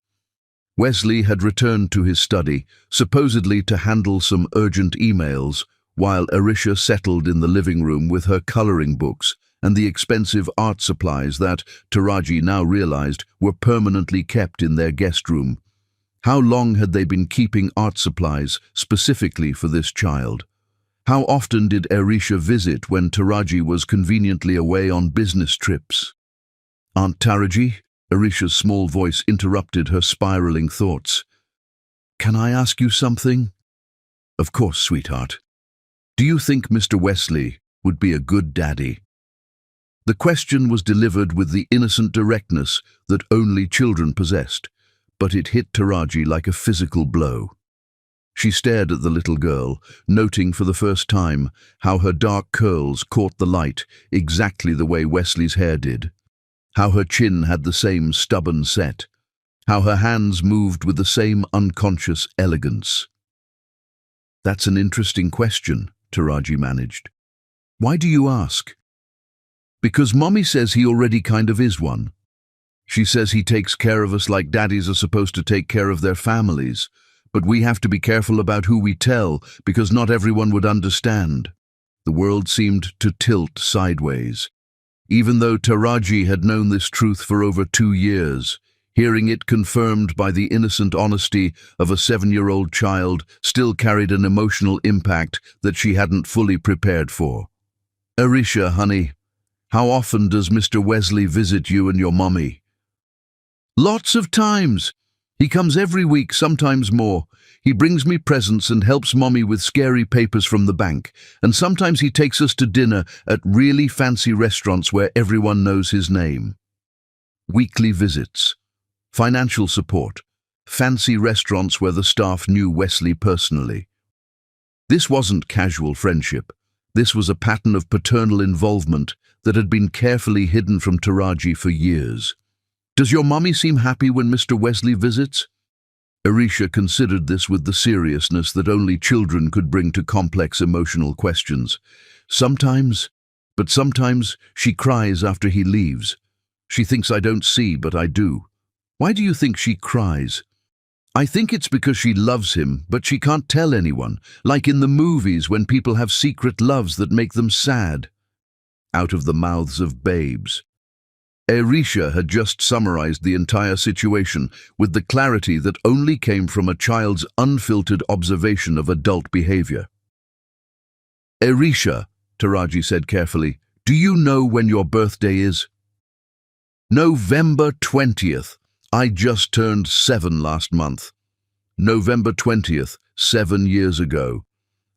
Wesley had returned to his study, supposedly to handle some urgent emails, while Arisha settled in the living room with her coloring books and the expensive art supplies that, Taraji now realized, were permanently kept in their guest room. How long had they been keeping art supplies specifically for this child? How often did Arisha visit when Taraji was conveniently away on business trips? "Aunt Taraji?" Arisha's small voice interrupted her spiraling thoughts. "Can I ask you something?" "Of course, sweetheart. Do you think Mr. Wesley would be a good daddy?" The question was delivered with the innocent directness that only children possessed, but it hit Taraji like a physical blow. She stared at the little girl, noting for the first time how her dark curls caught the light exactly the way Wesley's hair did, how her chin had the same stubborn set, how her hands moved with the same unconscious elegance. "That's an interesting question," Taraji managed. "Why do you ask?" "Because Mommy says he already kind of is one. She says he takes care of us like daddies are supposed to take care of their families, but we have to be careful about who we tell because not everyone would understand." The world seemed to tilt sideways. Even though Taraji had known this truth for over 2 years, hearing it confirmed by the innocent honesty of a 7-year-old child still carried an emotional impact that she hadn't fully prepared for. "Arisha, honey, how often does Mr. Wesley visit you and your mommy?" "Lots of times. He comes every week, sometimes more. He brings me presents and helps Mommy with scary papers from the bank, and sometimes he takes us to dinner at really fancy restaurants where everyone knows his name." Weekly visits, financial support, fancy restaurants where the staff knew Wesley personally. This wasn't casual friendship. This was a pattern of paternal involvement that had been carefully hidden from Taraji for years. "Does your mommy seem happy when Mr. Wesley visits?" Arisha considered this with the seriousness that only children could bring to complex emotional questions. "Sometimes, but sometimes she cries after he leaves. She thinks I don't see, but I do." "Why do you think she cries?" "I think it's because she loves him, but she can't tell anyone, like in the movies when people have secret loves that make them sad." Out of the mouths of babes. Arisha had just summarized the entire situation with the clarity that only came from a child's unfiltered observation of adult behavior. "Arisha," Taraji said carefully, "do you know when your birthday is?" "November 20th. I just turned 7 last month." November 20th, 7 years ago.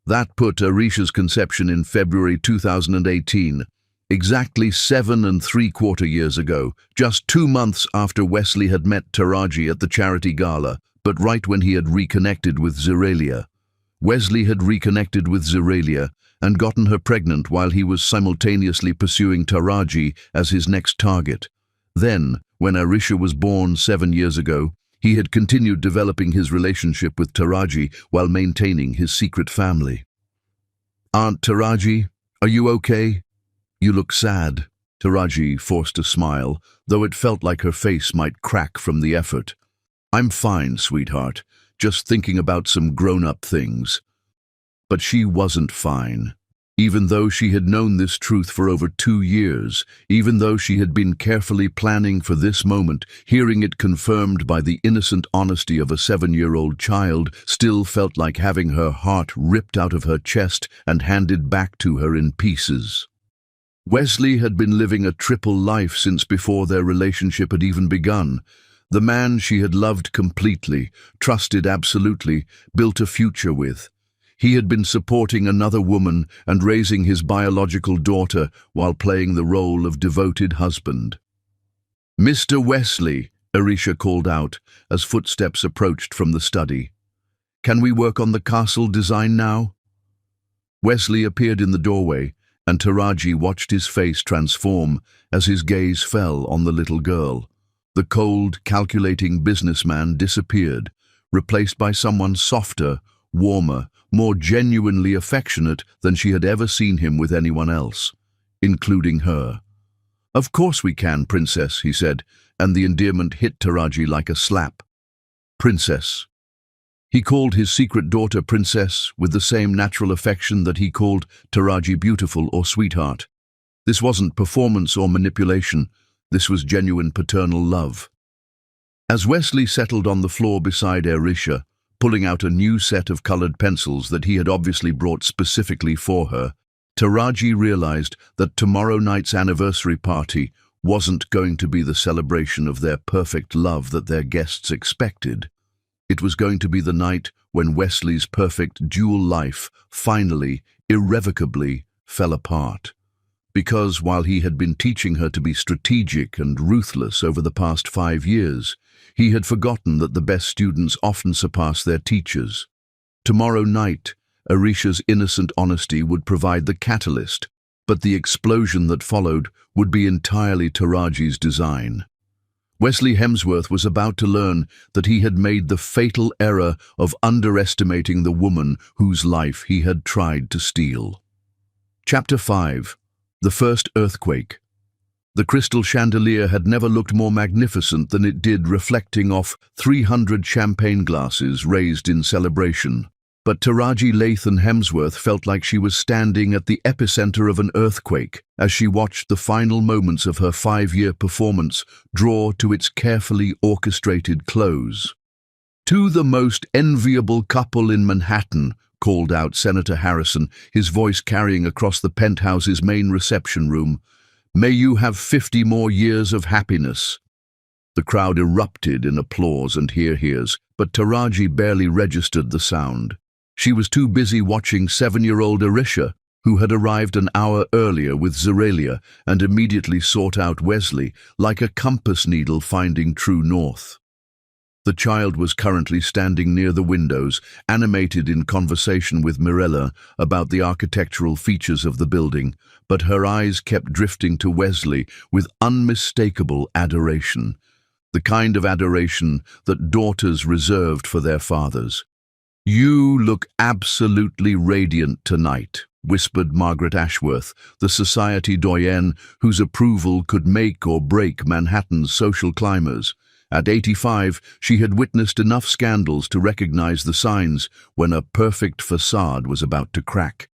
That put Arisha's conception in February 2018. Exactly 7¾ years ago, just 2 months after Wesley had met Taraji at the charity gala, but right when he had reconnected with Zerelia. Wesley had reconnected with Zerelia and gotten her pregnant while he was simultaneously pursuing Taraji as his next target. Then, when Arisha was born 7 years ago, he had continued developing his relationship with Taraji while maintaining his secret family. "Aunt Taraji, are you okay? You look sad." Taraji forced a smile, though it felt like her face might crack from the effort. "I'm fine, sweetheart, just thinking about some grown-up things." But she wasn't fine. Even though she had known this truth for over 2 years, even though she had been carefully planning for this moment, hearing it confirmed by the innocent honesty of a 7-year-old child still felt like having her heart ripped out of her chest and handed back to her in pieces. Wesley had been living a triple life since before their relationship had even begun. The man she had loved completely, trusted absolutely, built a future with. He had been supporting another woman and raising his biological daughter while playing the role of devoted husband. "Mr. Wesley," Arisha called out as footsteps approached from the study. "Can we work on the castle design now?" Wesley appeared in the doorway, and Taraji watched his face transform as his gaze fell on the little girl. The cold, calculating businessman disappeared, replaced by someone softer, warmer, more genuinely affectionate than she had ever seen him with anyone else, including her. "Of course we can, Princess," he said, and the endearment hit Taraji like a slap. Princess. He called his secret daughter Princess with the same natural affection that he called Taraji beautiful or sweetheart. This wasn't performance or manipulation. This was genuine paternal love. As Wesley settled on the floor beside Arisha, pulling out a new set of colored pencils that he had obviously brought specifically for her, Taraji realized that tomorrow night's anniversary party wasn't going to be the celebration of their perfect love that their guests expected. It was going to be the night when Wesley's perfect dual life finally, irrevocably, fell apart. Because while he had been teaching her to be strategic and ruthless over the past 5 years, he had forgotten that the best students often surpass their teachers. Tomorrow night, Arisha's innocent honesty would provide the catalyst, but the explosion that followed would be entirely Taraji's design. Wesley Hemsworth was about to learn that he had made the fatal error of underestimating the woman whose life he had tried to steal. Chapter 5. The First Earthquake. The crystal chandelier had never looked more magnificent than it did, reflecting off 300 champagne glasses raised in celebration. But Taraji Lathan Hemsworth felt like she was standing at the epicenter of an earthquake as she watched the final moments of her 5-year performance draw to its carefully orchestrated close. "To the most enviable couple in Manhattan," called out Senator Harrison, his voice carrying across the penthouse's main reception room, "may you have 50 more years of happiness." The crowd erupted in applause and hear-hears, but Taraji barely registered the sound. She was too busy watching 7-year-old Arisha, who had arrived an hour earlier with Zeralia and immediately sought out Wesley, like a compass needle finding true north. The child was currently standing near the windows, animated in conversation with Mirella about the architectural features of the building, but her eyes kept drifting to Wesley with unmistakable adoration, the kind of adoration that daughters reserved for their fathers. "You look absolutely radiant tonight," whispered Margaret Ashworth, the society doyenne whose approval could make or break Manhattan's social climbers. At 85, she had witnessed enough scandals to recognize the signs when a perfect facade was about to crack.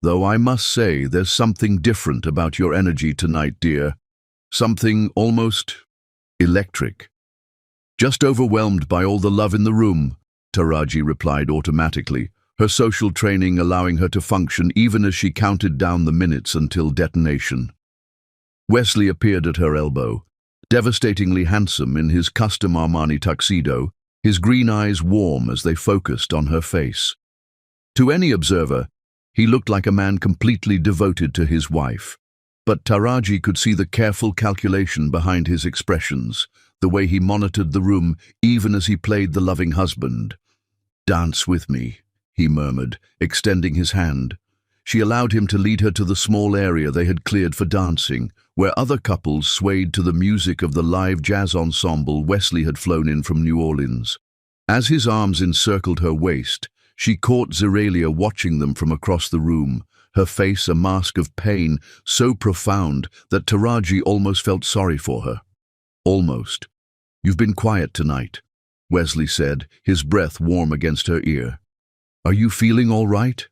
"Though I must say there's something different about your energy tonight, dear. Something almost electric." "Just overwhelmed by all the love in the room," Taraji replied automatically, her social training allowing her to function even as she counted down the minutes until detonation. Wesley appeared at her elbow, devastatingly handsome in his custom Armani tuxedo, his green eyes warm as they focused on her face. To any observer, he looked like a man completely devoted to his wife, but Taraji could see the careful calculation behind his expressions, the way he monitored the room even as he played the loving husband. "Dance with me," he murmured, extending his hand. She allowed him to lead her to the small area they had cleared for dancing, where other couples swayed to the music of the live jazz ensemble Wesley had flown in from New Orleans. As his arms encircled her waist, she caught Zeralia watching them from across the room, her face a mask of pain so profound that Taraji almost felt sorry for her. "Almost. You've been quiet tonight," Wesley said, his breath warm against her ear. "Are you feeling all right?"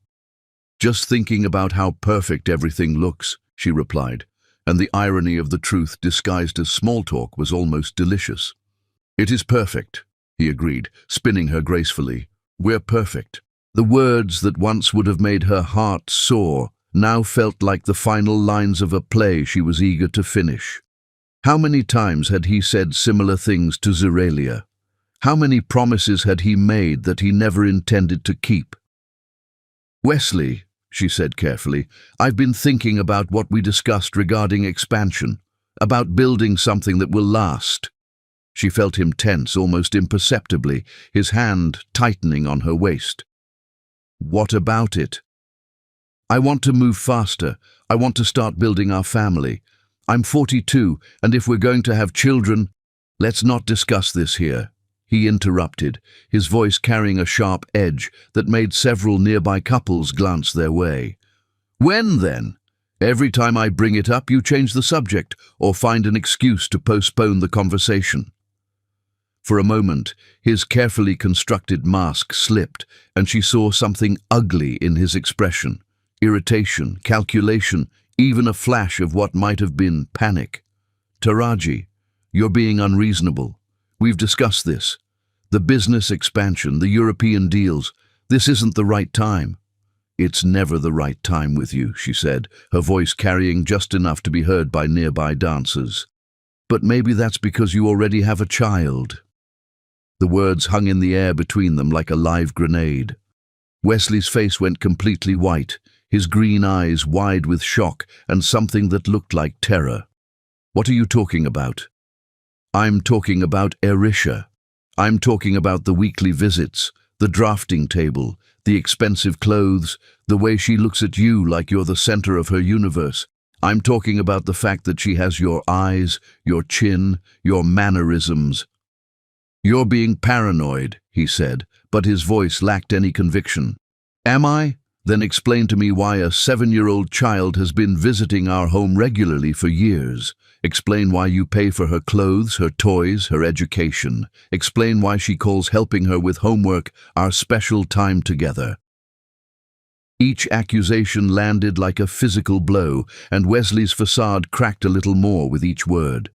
Just thinking about how perfect everything looks, she replied, and the irony of the truth disguised as small talk was almost delicious. It is perfect, he agreed, spinning her gracefully. We're perfect. The words that once would have made her heart soar now felt like the final lines of a play she was eager to finish. How many times had he said similar things to Zerelia? How many promises had he made that he never intended to keep? Wesley, she said carefully, I've been thinking about what we discussed regarding expansion, about building something that will last. She felt him tense almost imperceptibly, his hand tightening on her waist. What about it? I want to move faster. I want to start building our family. I'm 42, and if we're going to have children, let's not discuss this here. He interrupted, his voice carrying a sharp edge that made several nearby couples glance their way. When, then? Every time I bring it up, you change the subject or find an excuse to postpone the conversation. For a moment, his carefully constructed mask slipped, and she saw something ugly in his expression. Irritation, calculation, even a flash of what might have been panic. Taraji, you're being unreasonable. We've discussed this. The business expansion, the European deals, this isn't the right time. It's never the right time with you, she said, her voice carrying just enough to be heard by nearby dancers. But maybe that's because you already have a child. The words hung in the air between them like a live grenade. Wesley's face went completely white, his green eyes wide with shock and something that looked like terror. What are you talking about? I'm talking about Erisha. I'm talking about the weekly visits, the drafting table, the expensive clothes, the way she looks at you like you're the center of her universe. I'm talking about the fact that she has your eyes, your chin, your mannerisms. You're being paranoid, he said, but his voice lacked any conviction. Am I? Then explain to me why a 7-year-old child has been visiting our home regularly for years. Explain why you pay for her clothes, her toys, her education. Explain why she calls helping her with homework our special time together. Each accusation landed like a physical blow, and Wesley's facade cracked a little more with each word.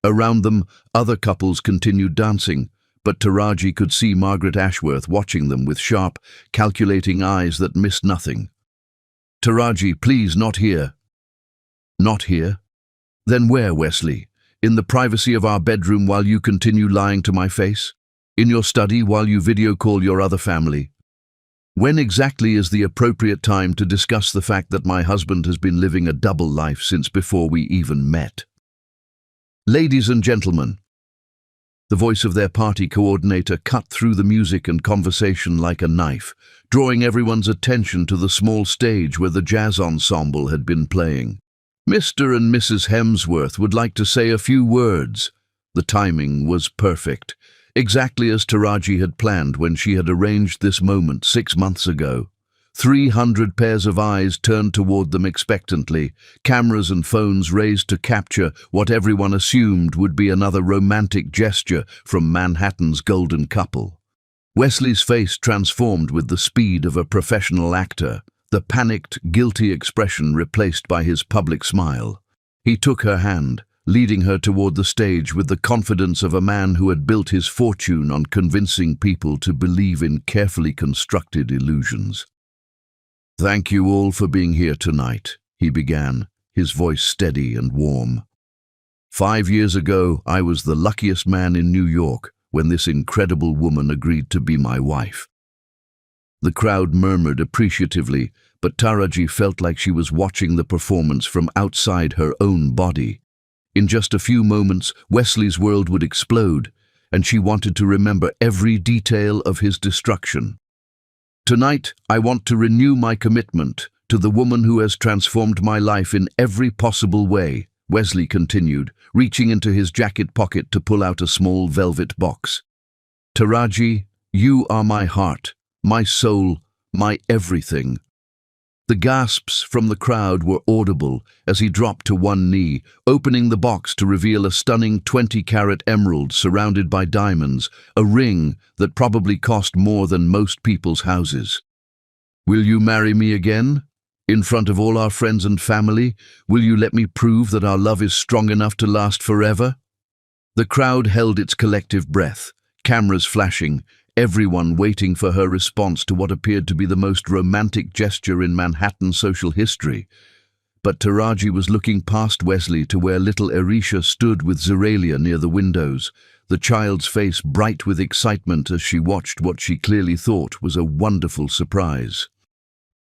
Around them, other couples continued dancing, but Taraji could see Margaret Ashworth watching them with sharp, calculating eyes that missed nothing. Taraji, please, not here. Not here? Then where, Wesley? In the privacy of our bedroom while you continue lying to my face? In your study while you video call your other family? When exactly is the appropriate time to discuss the fact that my husband has been living a double life since before we even met? Ladies and gentlemen, the voice of their party coordinator cut through the music and conversation like a knife, drawing everyone's attention to the small stage where the jazz ensemble had been playing. Mr. and Mrs. Hemsworth would like to say a few words. The timing was perfect, exactly as Taraji had planned when she had arranged this moment 6 months ago. 300 pairs of eyes turned toward them expectantly, cameras and phones raised to capture what everyone assumed would be another romantic gesture from Manhattan's golden couple. Wesley's face transformed with the speed of a professional actor, the panicked, guilty expression replaced by his public smile. He took her hand, leading her toward the stage with the confidence of a man who had built his fortune on convincing people to believe in carefully constructed illusions. Thank you all for being here tonight, he began, his voice steady and warm. 5 years ago, I was the luckiest man in New York when this incredible woman agreed to be my wife. The crowd murmured appreciatively, but Taraji felt like she was watching the performance from outside her own body. In just a few moments, Wesley's world would explode, and she wanted to remember every detail of his destruction. Tonight, I want to renew my commitment to the woman who has transformed my life in every possible way, Wesley continued, reaching into his jacket pocket to pull out a small velvet box. Taraji, you are my heart, my soul, my everything. The gasps from the crowd were audible as he dropped to one knee, opening the box to reveal a stunning 20-carat emerald surrounded by diamonds, a ring that probably cost more than most people's houses. Will you marry me again? In front of all our friends and family, will you let me prove that our love is strong enough to last forever? The crowd held its collective breath, cameras flashing, everyone waiting for her response to what appeared to be the most romantic gesture in Manhattan social history. But Taraji was looking past Wesley to where little Erisha stood with Zeralia near the windows, the child's face bright with excitement as she watched what she clearly thought was a wonderful surprise.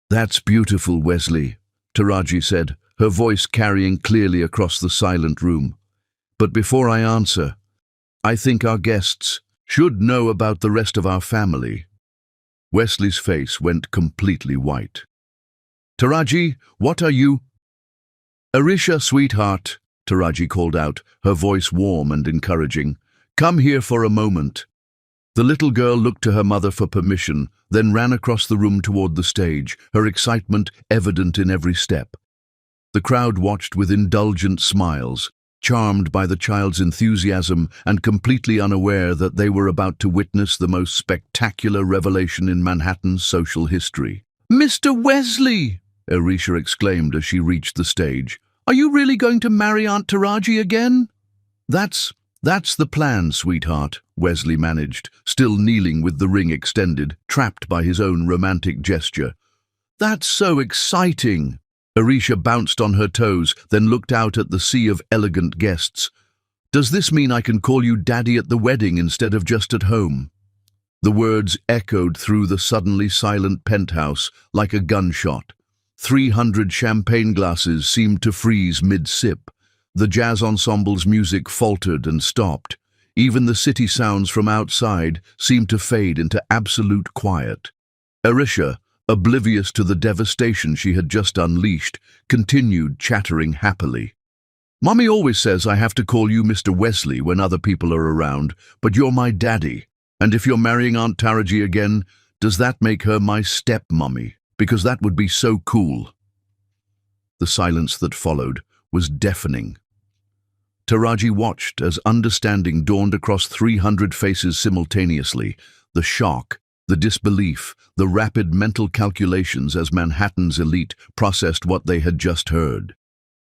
"That's beautiful, Wesley," Taraji said, her voice carrying clearly across the silent room. "But before I answer, I think our guests should know about the rest of our family." Wesley's face went completely white. "Taraji, what are you—" "Erisha, sweetheart," Taraji called out, her voice warm and encouraging. "Come here for a moment." The little girl looked to her mother for permission, then ran across the room toward the stage, her excitement evident in every step. The crowd watched with indulgent smiles, charmed by the child's enthusiasm and completely unaware that they were about to witness the most spectacular revelation in Manhattan's social history. "Mr. Wesley!" Erisha exclaimed as she reached the stage. "Are you really going to marry Aunt Taraji again?" That's the plan, sweetheart," Wesley managed, still kneeling with the ring extended, trapped by his own romantic gesture. "That's so exciting!" Erisha bounced on her toes, then looked out at the sea of elegant guests. "Does this mean I can call you Daddy at the wedding instead of just at home?" The words echoed through the suddenly silent penthouse like a gunshot. 300 champagne glasses seemed to freeze mid-sip. The jazz ensemble's music faltered and stopped. Even the city sounds from outside seemed to fade into absolute quiet. Erisha, oblivious to the devastation she had just unleashed, continued chattering happily. "Mommy always says I have to call you Mr. Wesley when other people are around, but you're my daddy. And if you're marrying Aunt Taraji again, does that make her my step-mommy? Because that would be so cool." The silence that followed was deafening. Taraji watched as understanding dawned across 300 faces simultaneously, the shock, the disbelief, the rapid mental calculations as Manhattan's elite processed what they had just heard.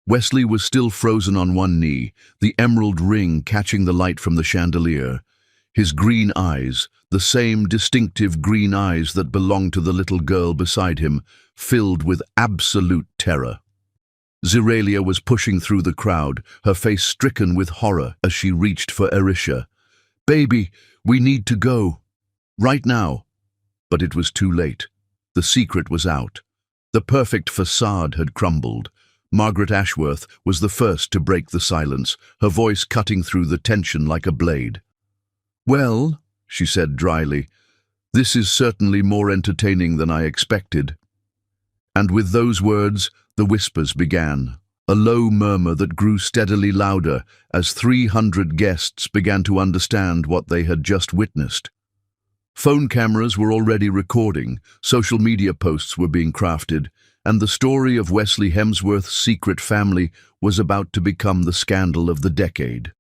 Wesley was still frozen on one knee, the emerald ring catching the light from the chandelier. His green eyes, the same distinctive green eyes that belonged to the little girl beside him, filled with absolute terror. Zeralia was pushing through the crowd, her face stricken with horror as she reached for Erisha. "Baby, we need to go. Right now." But it was too late. The secret was out. The perfect facade had crumbled. Margaret Ashworth was the first to break the silence, her voice cutting through the tension like a blade. "Well," she said dryly, "this is certainly more entertaining than I expected." And with those words, the whispers began, a low murmur that grew steadily louder as 300 guests began to understand what they had just witnessed. Phone cameras were already recording, social media posts were being crafted, and the story of Wesley Hemsworth's secret family was about to become the scandal of the decade.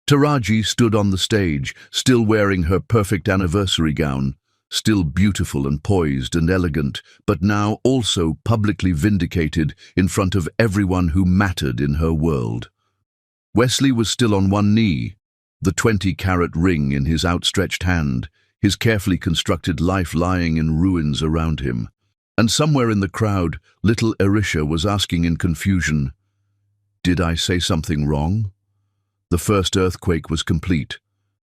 Taraji stood on the stage, still wearing her perfect anniversary gown, still beautiful and poised and elegant, but now also publicly vindicated in front of everyone who mattered in her world. Wesley was still on one knee, the 20-carat ring in his outstretched hand, his carefully constructed life lying in ruins around him. And somewhere in the crowd, little Erisha was asking in confusion, "Did I say something wrong?" The first earthquake was complete,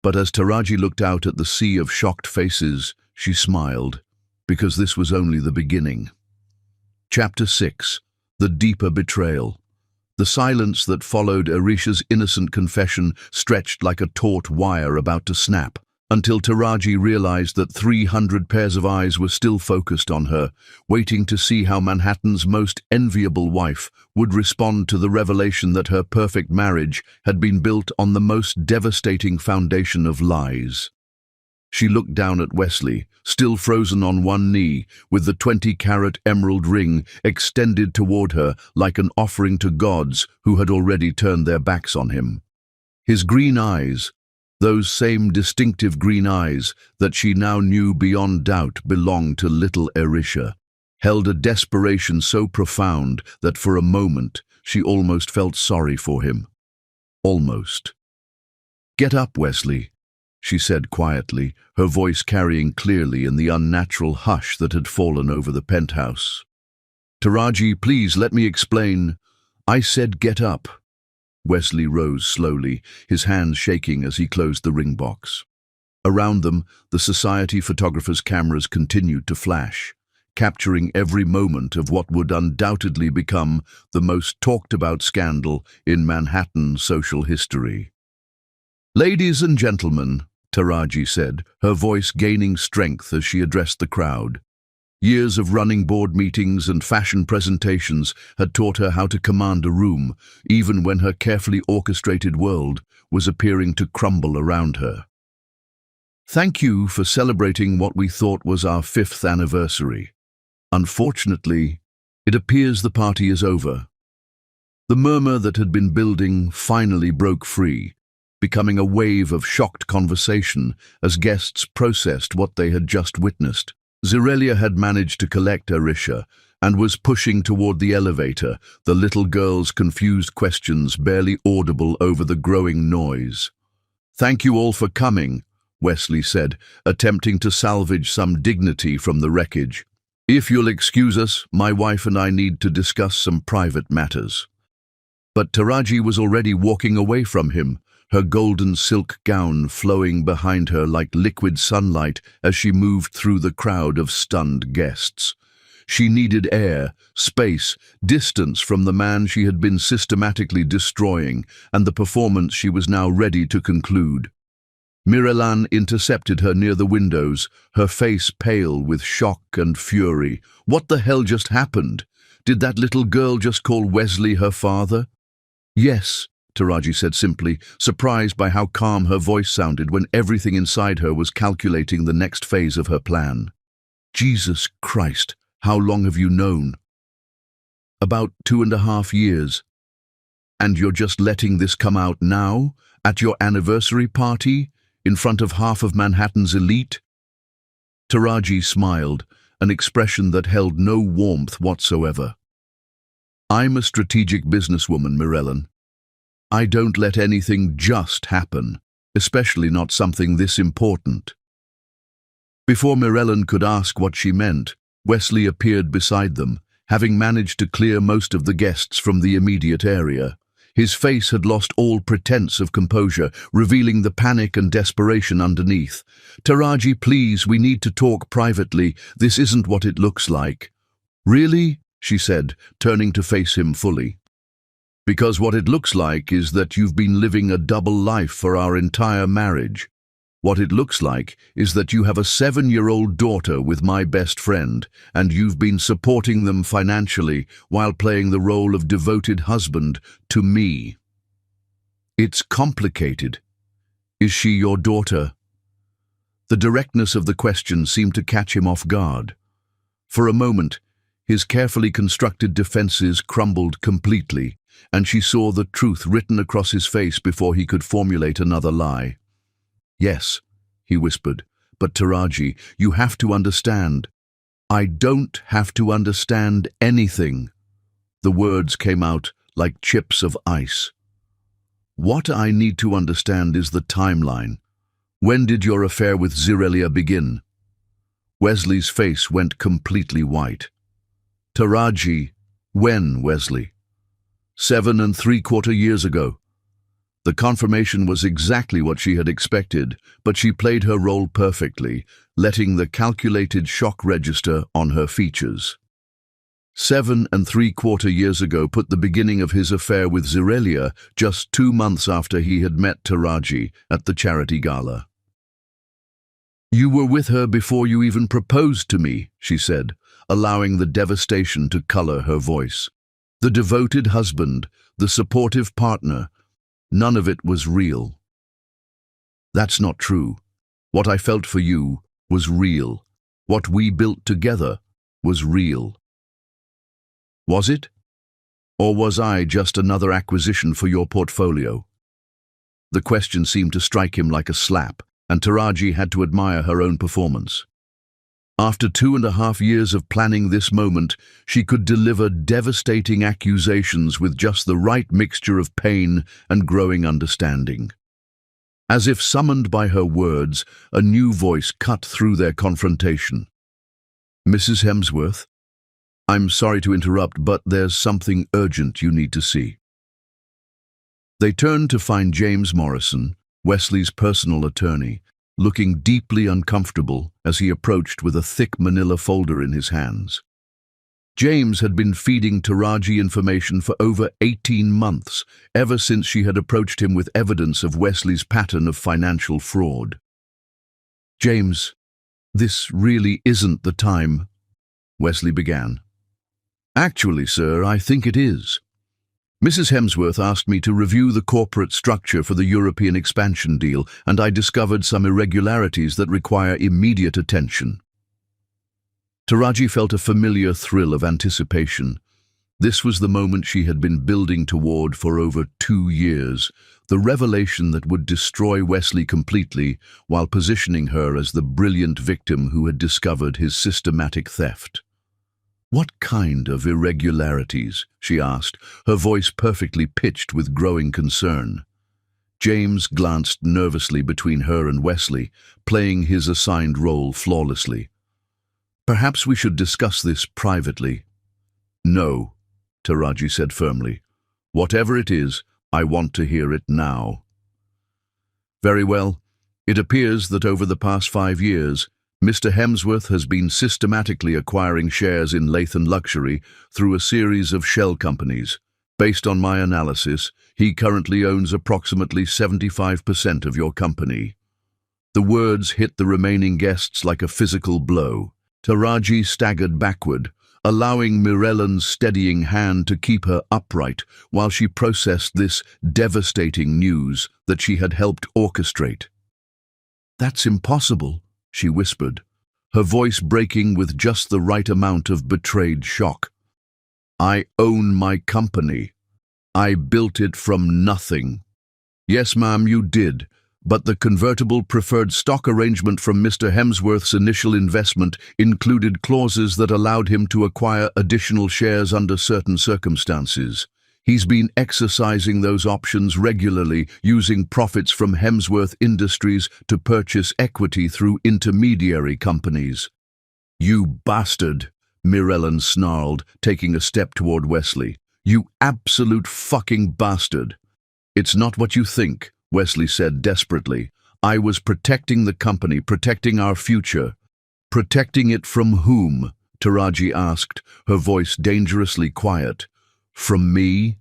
but as Taraji looked out at the sea of shocked faces, she smiled, because this was only the beginning. Chapter 6. The Deeper Betrayal. The silence that followed Erisha's innocent confession stretched like a taut wire about to snap, until Taraji realized that 300 pairs of eyes were still focused on her, waiting to see how Manhattan's most enviable wife would respond to the revelation that her perfect marriage had been built on the most devastating foundation of lies. She looked down at Wesley, still frozen on one knee, with the 20-carat emerald ring extended toward her like an offering to gods who had already turned their backs on him. His green eyes, those same distinctive green eyes that she now knew beyond doubt belonged to little Erisha, held a desperation so profound that for a moment she almost felt sorry for him. Almost. "Get up, Wesley," she said quietly, her voice carrying clearly in the unnatural hush that had fallen over the penthouse. "Taraji, please let me explain. I said get up." Wesley rose slowly, his hands shaking as he closed the ring box. Around them, the society photographers' cameras continued to flash, capturing every moment of what would undoubtedly become the most talked-about scandal in Manhattan social history. "Ladies and gentlemen," Taraji said, her voice gaining strength as she addressed the crowd. Years of running board meetings and fashion presentations had taught her how to command a room, even when her carefully orchestrated world was appearing to crumble around her. "Thank you for celebrating what we thought was our 5th anniversary. Unfortunately, it appears the party is over." The murmur that had been building finally broke free, becoming a wave of shocked conversation as guests processed what they had just witnessed. Zirelia had managed to collect Arisha and was pushing toward the elevator, the little girl's confused questions barely audible over the growing noise. "Thank you all for coming," Wesley said, attempting to salvage some dignity from the wreckage. "If you'll excuse us, my wife and I need to discuss some private matters." But Taraji was already walking away from him, her golden silk gown flowing behind her like liquid sunlight as she moved through the crowd of stunned guests. She needed air, space, distance from the man she had been systematically destroying, and the performance she was now ready to conclude. Mirelan intercepted her near the windows, her face pale with shock and fury. What the hell just happened? Did that little girl just call Wesley her father? "Yes," Taraji said simply, surprised by how calm her voice sounded when everything inside her was calculating the next phase of her plan. "Jesus Christ, how long have you known?" "About 2.5 years. And you're just letting this come out now, at your anniversary party, in front of half of Manhattan's elite?" Taraji smiled, an expression that held no warmth whatsoever. "I'm a strategic businesswoman, Mirelan. I don't let anything just happen, especially not something this important." Before Mirelan could ask what she meant, Wesley appeared beside them, having managed to clear most of the guests from the immediate area. His face had lost all pretense of composure, revealing the panic and desperation underneath. "Taraji, please, we need to talk privately. This isn't what it looks like." "Really?" she said, turning to face him fully. "Because what it looks like is that you've been living a double life for our entire marriage. What it looks like is that you have a 7-year-old daughter with my best friend, and you've been supporting them financially while playing the role of devoted husband to me." "It's complicated. Is she your daughter?" The directness of the question seemed to catch him off guard. For a moment, his carefully constructed defenses crumbled completely, and she saw the truth written across his face before he could formulate another lie. "Yes," he whispered, "but Taraji, you have to understand." "I don't have to understand anything." The words came out like chips of ice. "What I need to understand is the timeline. When did your affair with Zirelia begin?" Wesley's face went completely white. "Taraji, when, Wesley?" 7.75 years ago. The confirmation was exactly what she had expected, but she played her role perfectly, letting the calculated shock register on her features. 7.75 years ago put the beginning of his affair with Zirelia just 2 months after he had met Taraji at the charity gala. "You were with her before you even proposed to me," she said, allowing the devastation to color her voice. "The devoted husband, the supportive partner, none of it was real." "That's not true. What I felt for you was real. What we built together was real." "Was it? Or was I just another acquisition for your portfolio?" The question seemed to strike him like a slap, and Taraji had to admire her own performance. After 2.5 years of planning this moment, she could deliver devastating accusations with just the right mixture of pain and growing understanding. As if summoned by her words, a new voice cut through their confrontation. "Mrs. Hemsworth, I'm sorry to interrupt, but there's something urgent you need to see." They turned to find James Morrison, Wesley's personal attorney, looking deeply uncomfortable as he approached with a thick manila folder in his hands. James had been feeding Taraji information for over 18 months, ever since she had approached him with evidence of Wesley's pattern of financial fraud. "James, this really isn't the time," Wesley began. "Actually, sir, I think it is. Mrs. Hemsworth asked me to review the corporate structure for the European expansion deal, and I discovered some irregularities that require immediate attention." Taraji felt a familiar thrill of anticipation. This was the moment she had been building toward for over 2 years, the revelation that would destroy Wesley completely while positioning her as the brilliant victim who had discovered his systematic theft. "What kind of irregularities?" she asked, her voice perfectly pitched with growing concern. James glanced nervously between her and Wesley, playing his assigned role flawlessly. "Perhaps we should discuss this privately." "No," Taraji said firmly. "Whatever it is, I want to hear it now." "Very well. It appears that over the past 5 years, Mr. Hemsworth has been systematically acquiring shares in Lathan Luxury through a series of shell companies. Based on my analysis, he currently owns approximately 75% of your company." The words hit the remaining guests like a physical blow. Taraji staggered backward, allowing Mirellan's steadying hand to keep her upright while she processed this devastating news that she had helped orchestrate. "That's impossible," she whispered, her voice breaking with just the right amount of betrayed shock. "I own my company. I built it from nothing." "Yes, ma'am, you did, but the convertible preferred stock arrangement from Mr. Hemsworth's initial investment included clauses that allowed him to acquire additional shares under certain circumstances. He's been exercising those options regularly, using profits from Hemsworth Industries to purchase equity through intermediary companies." "You bastard," Mirellan snarled, taking a step toward Wesley. "You absolute fucking bastard." "It's not what you think," Wesley said desperately. "I was protecting the company, protecting our future." "Protecting it from whom?" Taraji asked, her voice dangerously quiet. "From me?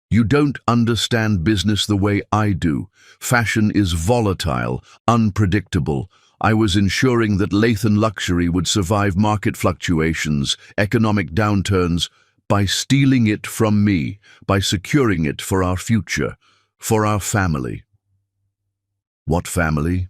You don't understand business the way I do. Fashion is volatile, unpredictable. I was ensuring that Lathan Luxury would survive market fluctuations, economic downturns, by stealing it from me, by securing it for our future, for our family." "What family?"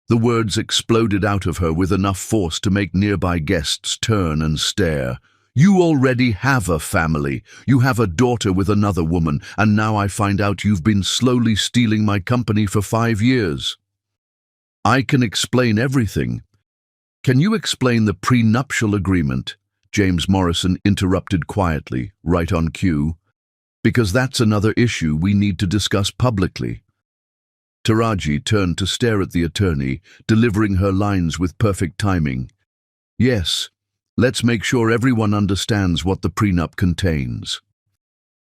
The words exploded out of her with enough force to make nearby guests turn and stare. "You already have a family. You have a daughter with another woman, and now I find out you've been slowly stealing my company for 5 years. I can explain everything." "Can you explain the prenuptial agreement?" James Morrison interrupted quietly, right on cue. "Because that's another issue we need to discuss publicly." Taraji turned to stare at the attorney, delivering her lines with perfect timing. "Yes. Let's make sure everyone understands what the prenup contains.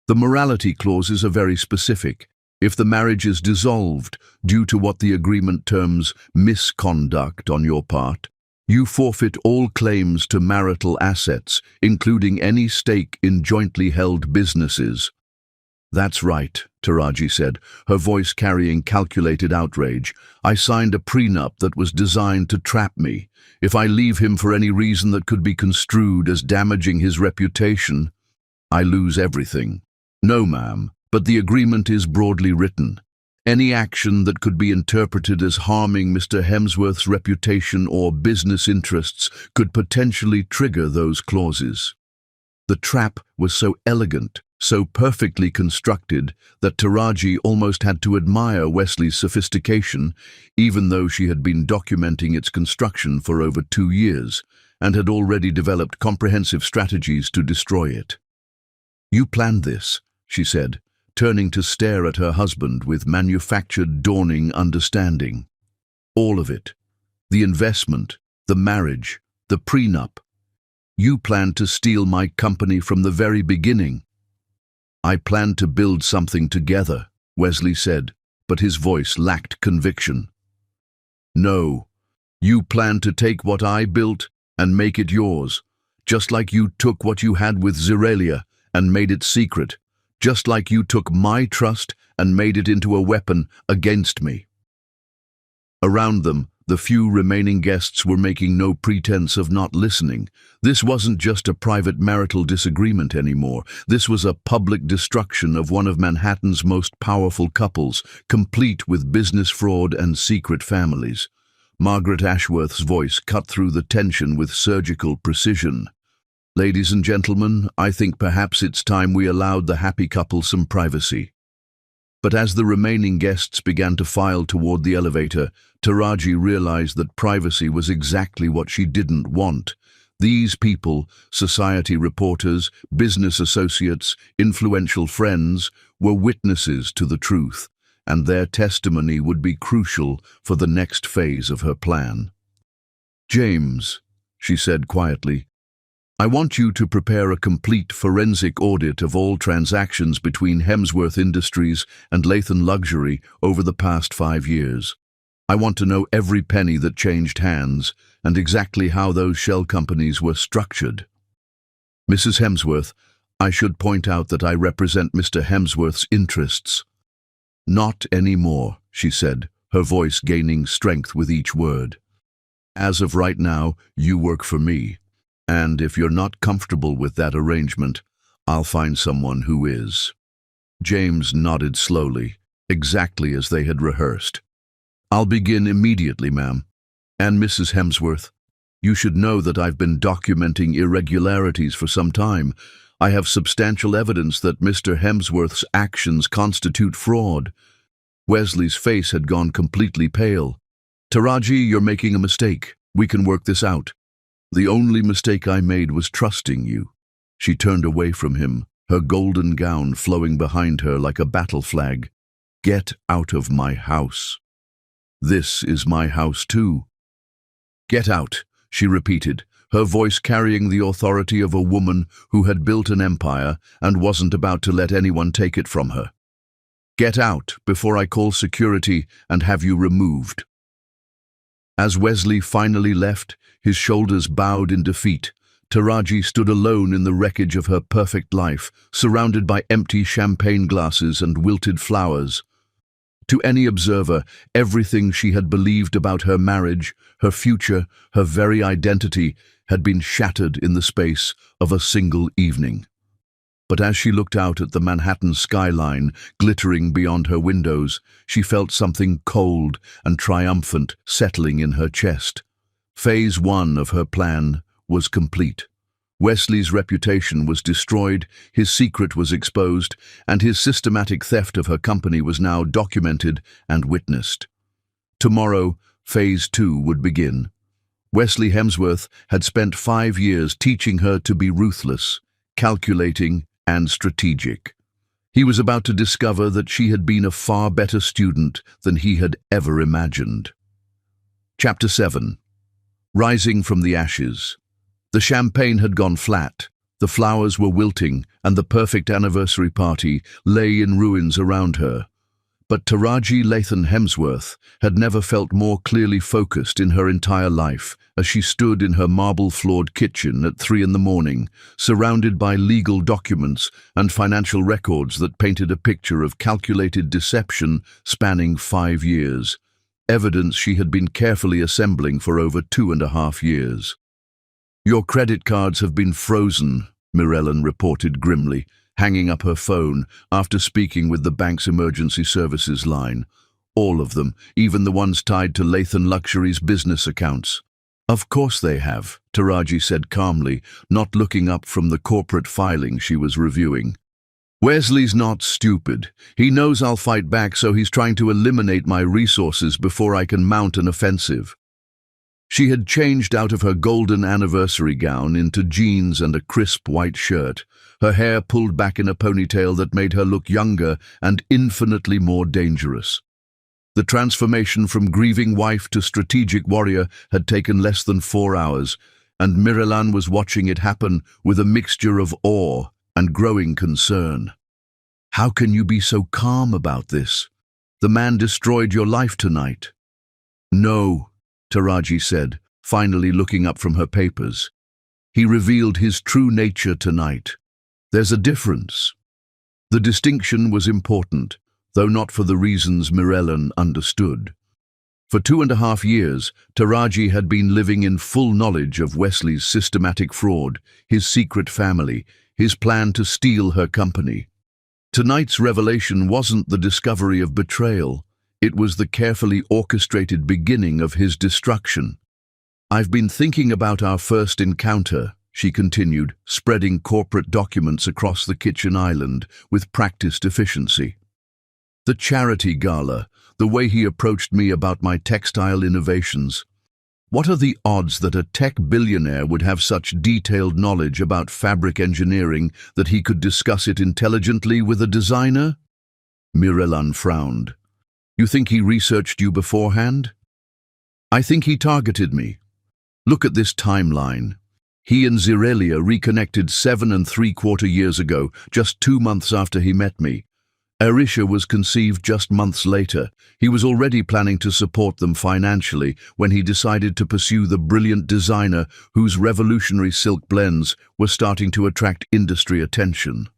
The morality clauses are very specific. If the marriage is dissolved due to what the agreement terms misconduct on your part, you forfeit all claims to marital assets, including any stake in jointly held businesses." "That's right," Taraji said, her voice carrying calculated outrage. "I signed a prenup that was designed to trap me. If I leave him for any reason that could be construed as damaging his reputation, I lose everything." "No, ma'am, but the agreement is broadly written. Any action that could be interpreted as harming Mr. Hemsworth's reputation or business interests could potentially trigger those clauses." The trap was so elegant, so perfectly constructed that Taraji almost had to admire Wesley's sophistication, even though she had been documenting its construction for over 2 years and had already developed comprehensive strategies to destroy it. "You planned this," she said, turning to stare at her husband with manufactured, dawning understanding. "All of it. The investment, the marriage, the prenup. You planned to steal my company from the very beginning." "I planned to build something together," Wesley said, but his voice lacked conviction. "No, you planned to take what I built and make it yours, just like you took what you had with Zerelia and made it secret, just like you took my trust and made it into a weapon against me." Around them, the few remaining guests were making no pretense of not listening. This wasn't just a private marital disagreement anymore. This was a public destruction of one of Manhattan's most powerful couples, complete with business fraud and secret families. Margaret Ashworth's voice cut through the tension with surgical precision. "Ladies and gentlemen, I think perhaps it's time we allowed the happy couple some privacy." But as the remaining guests began to file toward the elevator, Taraji realized that privacy was exactly what she didn't want. These people, society reporters, business associates, influential friends, were witnesses to the truth, and their testimony would be crucial for the next phase of her plan. "James," she said quietly, "I want you to prepare a complete forensic audit of all transactions between Hemsworth Industries and Latham Luxury over the past 5 years. I want to know every penny that changed hands and exactly how those shell companies were structured. Mrs. Hemsworth, I should point out that I represent Mr. Hemsworth's interests." "Not anymore," she said, her voice gaining strength with each word. "As of right now, you work for me. And if you're not comfortable with that arrangement, I'll find someone who is." James nodded slowly, exactly as they had rehearsed. "I'll begin immediately, ma'am. And Mrs. Hemsworth, you should know that I've been documenting irregularities for some time. I have substantial evidence that Mr. Hemsworth's actions constitute fraud." Wesley's face had gone completely pale. "Taraji, you're making a mistake. We can work this out." "The only mistake I made was trusting you." She turned away from him, her golden gown flowing behind her like a battle flag. "Get out of my house. This is my house too." "Get out," she repeated, her voice carrying the authority of a woman who had built an empire and wasn't about to let anyone take it from her. "Get out before I call security and have you removed." As Wesley finally left, his shoulders bowed in defeat, Taraji stood alone in the wreckage of her perfect life, surrounded by empty champagne glasses and wilted flowers. To any observer, everything she had believed about her marriage, her future, her very identity, had been shattered in the space of a single evening. But as she looked out at the Manhattan skyline, glittering beyond her windows, she felt something cold and triumphant settling in her chest. Phase 1 of her plan was complete. Wesley's reputation was destroyed, his secret was exposed, and his systematic theft of her company was now documented and witnessed. Tomorrow, Phase 2 would begin. Wesley Hemsworth had spent 5 years teaching her to be ruthless, calculating, and strategic. He was about to discover that she had been a far better student than he had ever imagined. Chapter 7. Rising from the ashes. The champagne had gone flat, the flowers were wilting, and the perfect anniversary party lay in ruins around her. But Taraji Latham Hemsworth had never felt more clearly focused in her entire life as she stood in her marble-floored kitchen at 3 a.m, surrounded by legal documents and financial records that painted a picture of calculated deception spanning 5 years, evidence she had been carefully assembling for over 2.5 years. "Your credit cards have been frozen," Mirellen reported grimly, hanging up her phone after speaking with the bank's emergency services line. "All of them, even the ones tied to Latham Luxury's business accounts." "Of course they have," Taraji said calmly, not looking up from the corporate filing she was reviewing. Wesley's not stupid. He knows I'll fight back, so he's trying to eliminate my resources before I can mount an offensive. She had changed out of her golden anniversary gown into jeans and a crisp white shirt, her hair pulled back in a ponytail that made her look younger and infinitely more dangerous. The transformation from grieving wife to strategic warrior had taken less than 4 hours, and Mirelan was watching it happen with a mixture of awe and growing concern. "How can you be so calm about this? The man destroyed your life tonight." "No," Taraji said, finally looking up from her papers. "He revealed his true nature tonight. There's a difference." The distinction was important, though not for the reasons Mirelan understood. For 2.5 years, Taraji had been living in full knowledge of Wesley's systematic fraud, his secret family, his plan to steal her company. Tonight's revelation wasn't the discovery of betrayal. It was the carefully orchestrated beginning of his destruction. "I've been thinking about our first encounter," she continued, spreading corporate documents across the kitchen island with practiced efficiency. "The charity gala, the way he approached me about my textile innovations. What are the odds that a tech billionaire would have such detailed knowledge about fabric engineering that he could discuss it intelligently with a designer?" Mirelan frowned. "You think he researched you beforehand?" "I think he targeted me. Look at this timeline. He and Zirelia reconnected 7.75 years ago, just 2 months after he met me. Arisha was conceived just months later. He was already planning to support them financially when he decided to pursue the brilliant designer whose revolutionary silk blends were starting to attract industry attention."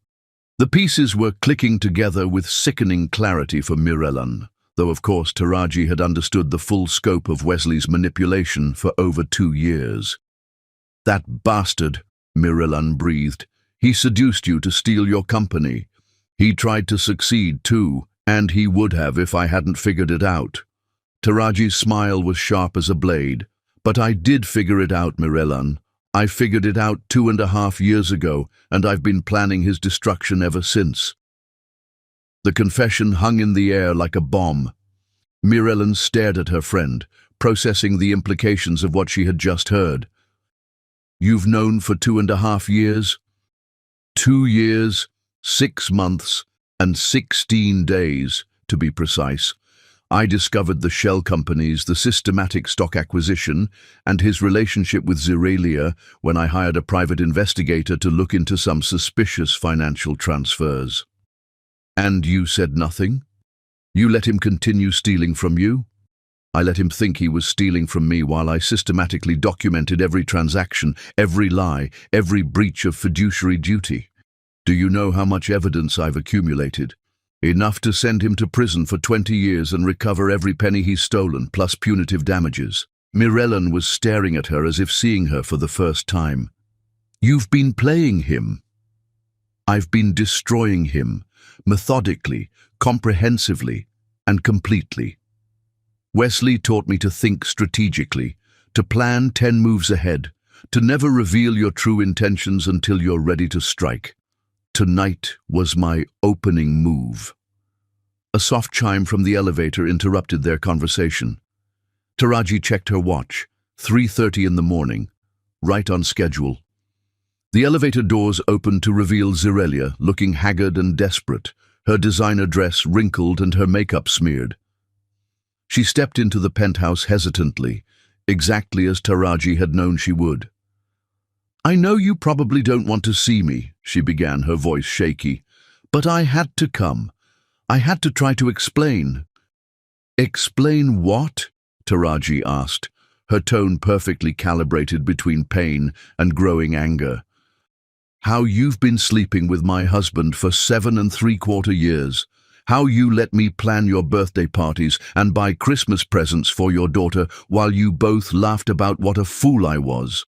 The pieces were clicking together with sickening clarity for Mirelan, though of course Taraji had understood the full scope of Wesley's manipulation for over 2 years. "That bastard," Mirelan breathed. "He seduced you to steal your company. He tried to succeed too, and he would have if I hadn't figured it out." Taraji's smile was sharp as a blade. "But I did figure it out, Mirelan. I figured it out 2.5 years ago, and I've been planning his destruction ever since." The confession hung in the air like a bomb. Mirelan stared at her friend, processing the implications of what she had just heard. "You've known for 2.5 years?" 2 years, 6 months, and 16 days, to be precise. I discovered the shell companies, the systematic stock acquisition, and his relationship with Zirelia when I hired a private investigator to look into some suspicious financial transfers. "And you said nothing? You let him continue stealing from you?" "I let him think he was stealing from me while I systematically documented every transaction, every lie, every breach of fiduciary duty. Do you know how much evidence I've accumulated? Enough to send him to prison for 20 years and recover every penny he's stolen, plus punitive damages." Mirelan was staring at her as if seeing her for the first time. "You've been playing him." "I've been destroying him, methodically, comprehensively, and completely. Wesley taught me to think strategically, to plan 10 moves ahead, to never reveal your true intentions until you're ready to strike. Tonight was my opening move." A soft chime from the elevator interrupted their conversation. Taraji checked her watch, 3:30 in the morning, right on schedule. The elevator doors opened to reveal Zirelia, looking haggard and desperate, her designer dress wrinkled and her makeup smeared. She stepped into the penthouse hesitantly, exactly as Taraji had known she would. "I know you probably don't want to see me," she began, her voice shaky, "but I had to come. I had to try to explain." "Explain what?" Taraji asked, her tone perfectly calibrated between pain and growing anger. "How you've been sleeping with my husband for 7.75 years. How you let me plan your birthday parties and buy Christmas presents for your daughter while you both laughed about what a fool I was."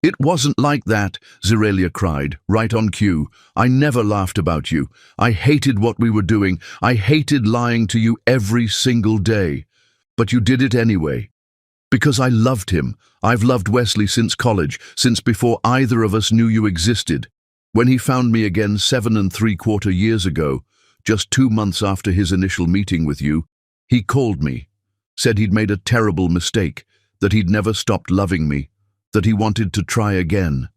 "It wasn't like that," Zirelia cried, right on cue. "I never laughed about you. I hated what we were doing. I hated lying to you every single day. But you did it anyway. Because I loved him. I've loved Wesley since college, since before either of us knew you existed. When he found me again 7.75 years ago, just 2 months after his initial meeting with you, he called me, said he'd made a terrible mistake, that he'd never stopped loving me, that he wanted to try again.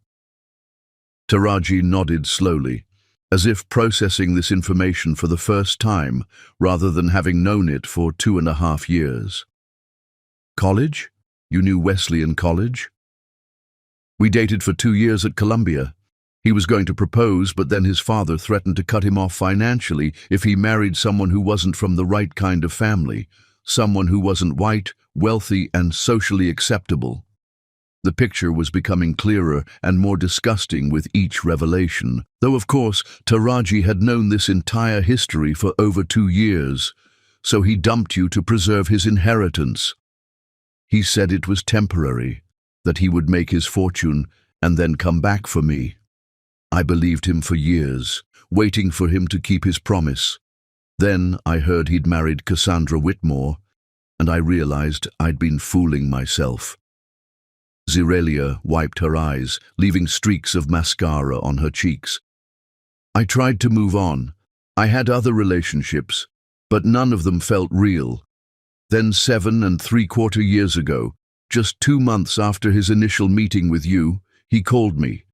Taraji nodded slowly, as if processing this information for the first time, rather than having known it for 2.5 years. College? You knew Wesley in college? We dated for 2 years at Columbia. He was going to propose, but then his father threatened to cut him off financially if he married someone who wasn't from the right kind of family, someone who wasn't white, wealthy, and socially acceptable. The picture was becoming clearer and more disgusting with each revelation, though of course Taraji had known this entire history for over 2 years, so he dumped you to preserve his inheritance. He said it was temporary, that he would make his fortune and then come back for me. I believed him for years, waiting for him to keep his promise. Then I heard he'd married Cassandra Whitmore, and I realized I'd been fooling myself. Zeralia wiped her eyes, leaving streaks of mascara on her cheeks. I tried to move on. I had other relationships, but none of them felt real. Then 7.75 years ago, just 2 months after his initial meeting with you, he called me,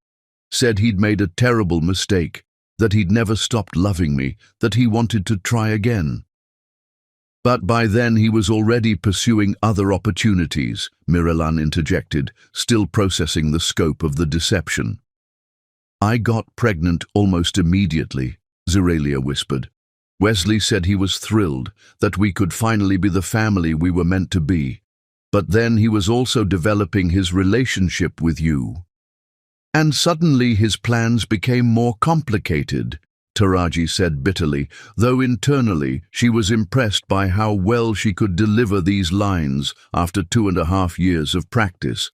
said he'd made a terrible mistake, that he'd never stopped loving me, that he wanted to try again. But by then he was already pursuing other opportunities, Miralan interjected, still processing the scope of the deception. I got pregnant almost immediately, Zeralia whispered. Wesley said he was thrilled that we could finally be the family we were meant to be. But then he was also developing his relationship with you. And suddenly his plans became more complicated, Taraji said bitterly, though internally she was impressed by how well she could deliver these lines after 2.5 years of practice.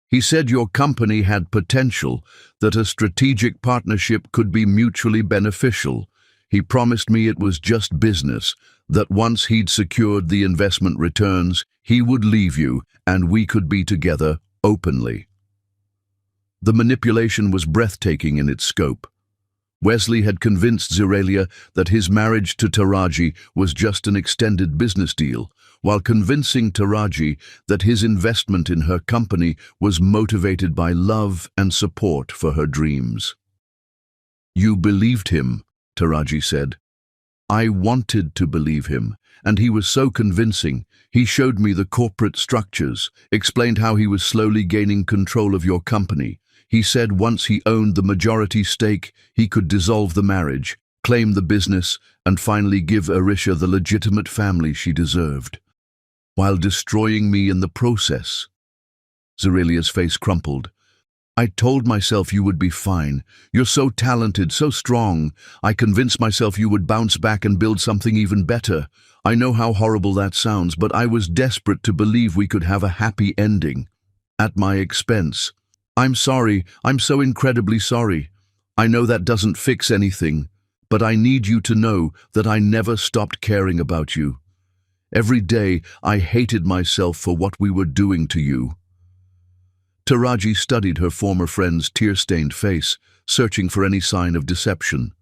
He said your company had potential, that a strategic partnership could be mutually beneficial. He promised me it was just business, that once he'd secured the investment returns, he would leave you and we could be together openly. The manipulation was breathtaking in its scope. Wesley had convinced Zeralia that his marriage to Taraji was just an extended business deal, while convincing Taraji that his investment in her company was motivated by love and support for her dreams. You believed him, Taraji said. I wanted to believe him, and he was so convincing. He showed me the corporate structures, explained how he was slowly gaining control of your company. He said once he owned the majority stake, he could dissolve the marriage, claim the business, and finally give Arisha the legitimate family she deserved, while destroying me in the process. Zeralia's face crumpled. I told myself you would be fine. You're so talented, so strong. I convinced myself you would bounce back and build something even better. I know how horrible that sounds, but I was desperate to believe we could have a happy ending. At my expense. I'm sorry. I'm so incredibly sorry. I know that doesn't fix anything, but I need you to know that I never stopped caring about you. Every day I hated myself for what we were doing to you. Taraji studied her former friend's tear-stained face, searching for any sign of deception.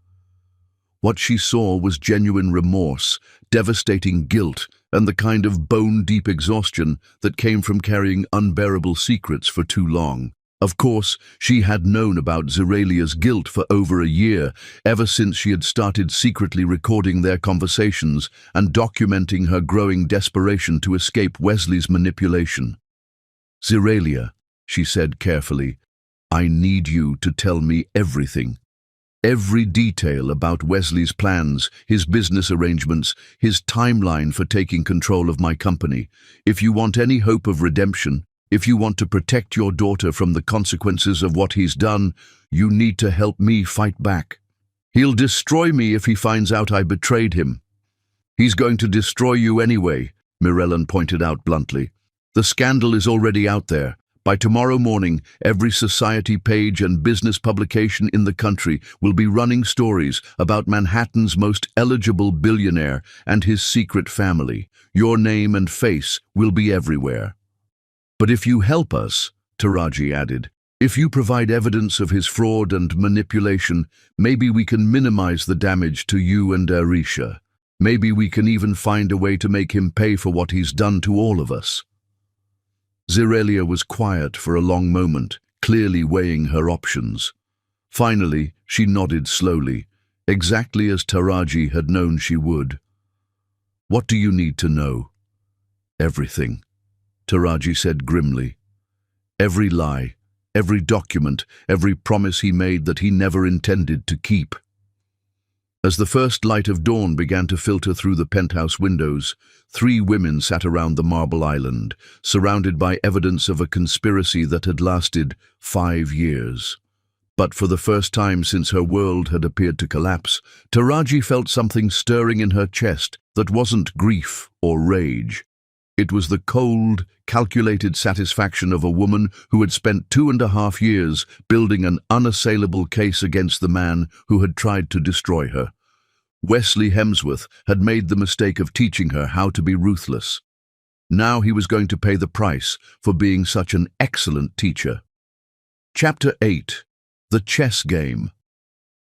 What she saw was genuine remorse, devastating guilt, and the kind of bone-deep exhaustion that came from carrying unbearable secrets for too long. Of course, she had known about Zeralia's guilt for over a year, ever since she had started secretly recording their conversations and documenting her growing desperation to escape Wesley's manipulation. Zeralia, she said carefully, I need you to tell me everything. Every detail about Wesley's plans, his business arrangements, his timeline for taking control of my company. If you want any hope of redemption, if you want to protect your daughter from the consequences of what he's done, you need to help me fight back. He'll destroy me if he finds out I betrayed him. He's going to destroy you anyway, Mirellan pointed out bluntly. The scandal is already out there. By tomorrow morning, every society page and business publication in the country will be running stories about Manhattan's most eligible billionaire and his secret family. Your name and face will be everywhere. But if you help us, Taraji added, If you provide evidence of his fraud and manipulation, maybe we can minimize the damage to you and Arisha. Maybe we can even find a way to make him pay for what he's done to all of us." Zirelia was quiet for a long moment, clearly weighing her options. Finally, she nodded slowly, exactly as Taraji had known she would. "What do you need to know?" "Everything," Taraji said grimly. "Every lie, every document, every promise he made that he never intended to keep." As the first light of dawn began to filter through the penthouse windows, 3 women sat around the marble island, surrounded by evidence of a conspiracy that had lasted 5 years. But for the first time since her world had appeared to collapse, Taraji felt something stirring in her chest that wasn't grief or rage. It was the cold, calculated satisfaction of a woman who had spent 2.5 years building an unassailable case against the man who had tried to destroy her. Wesley Hemsworth had made the mistake of teaching her how to be ruthless. Now he was going to pay the price for being such an excellent teacher. Chapter 8. The Chess Game.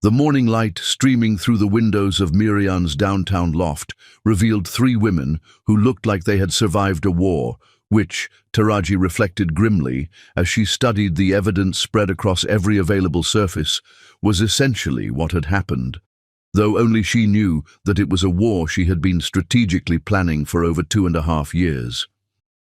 The morning light streaming through the windows of Miriam's downtown loft revealed 3 women who looked like they had survived a war, which, Taraji reflected grimly as she studied the evidence spread across every available surface, was essentially what had happened, though only she knew that it was a war she had been strategically planning for over 2.5 years.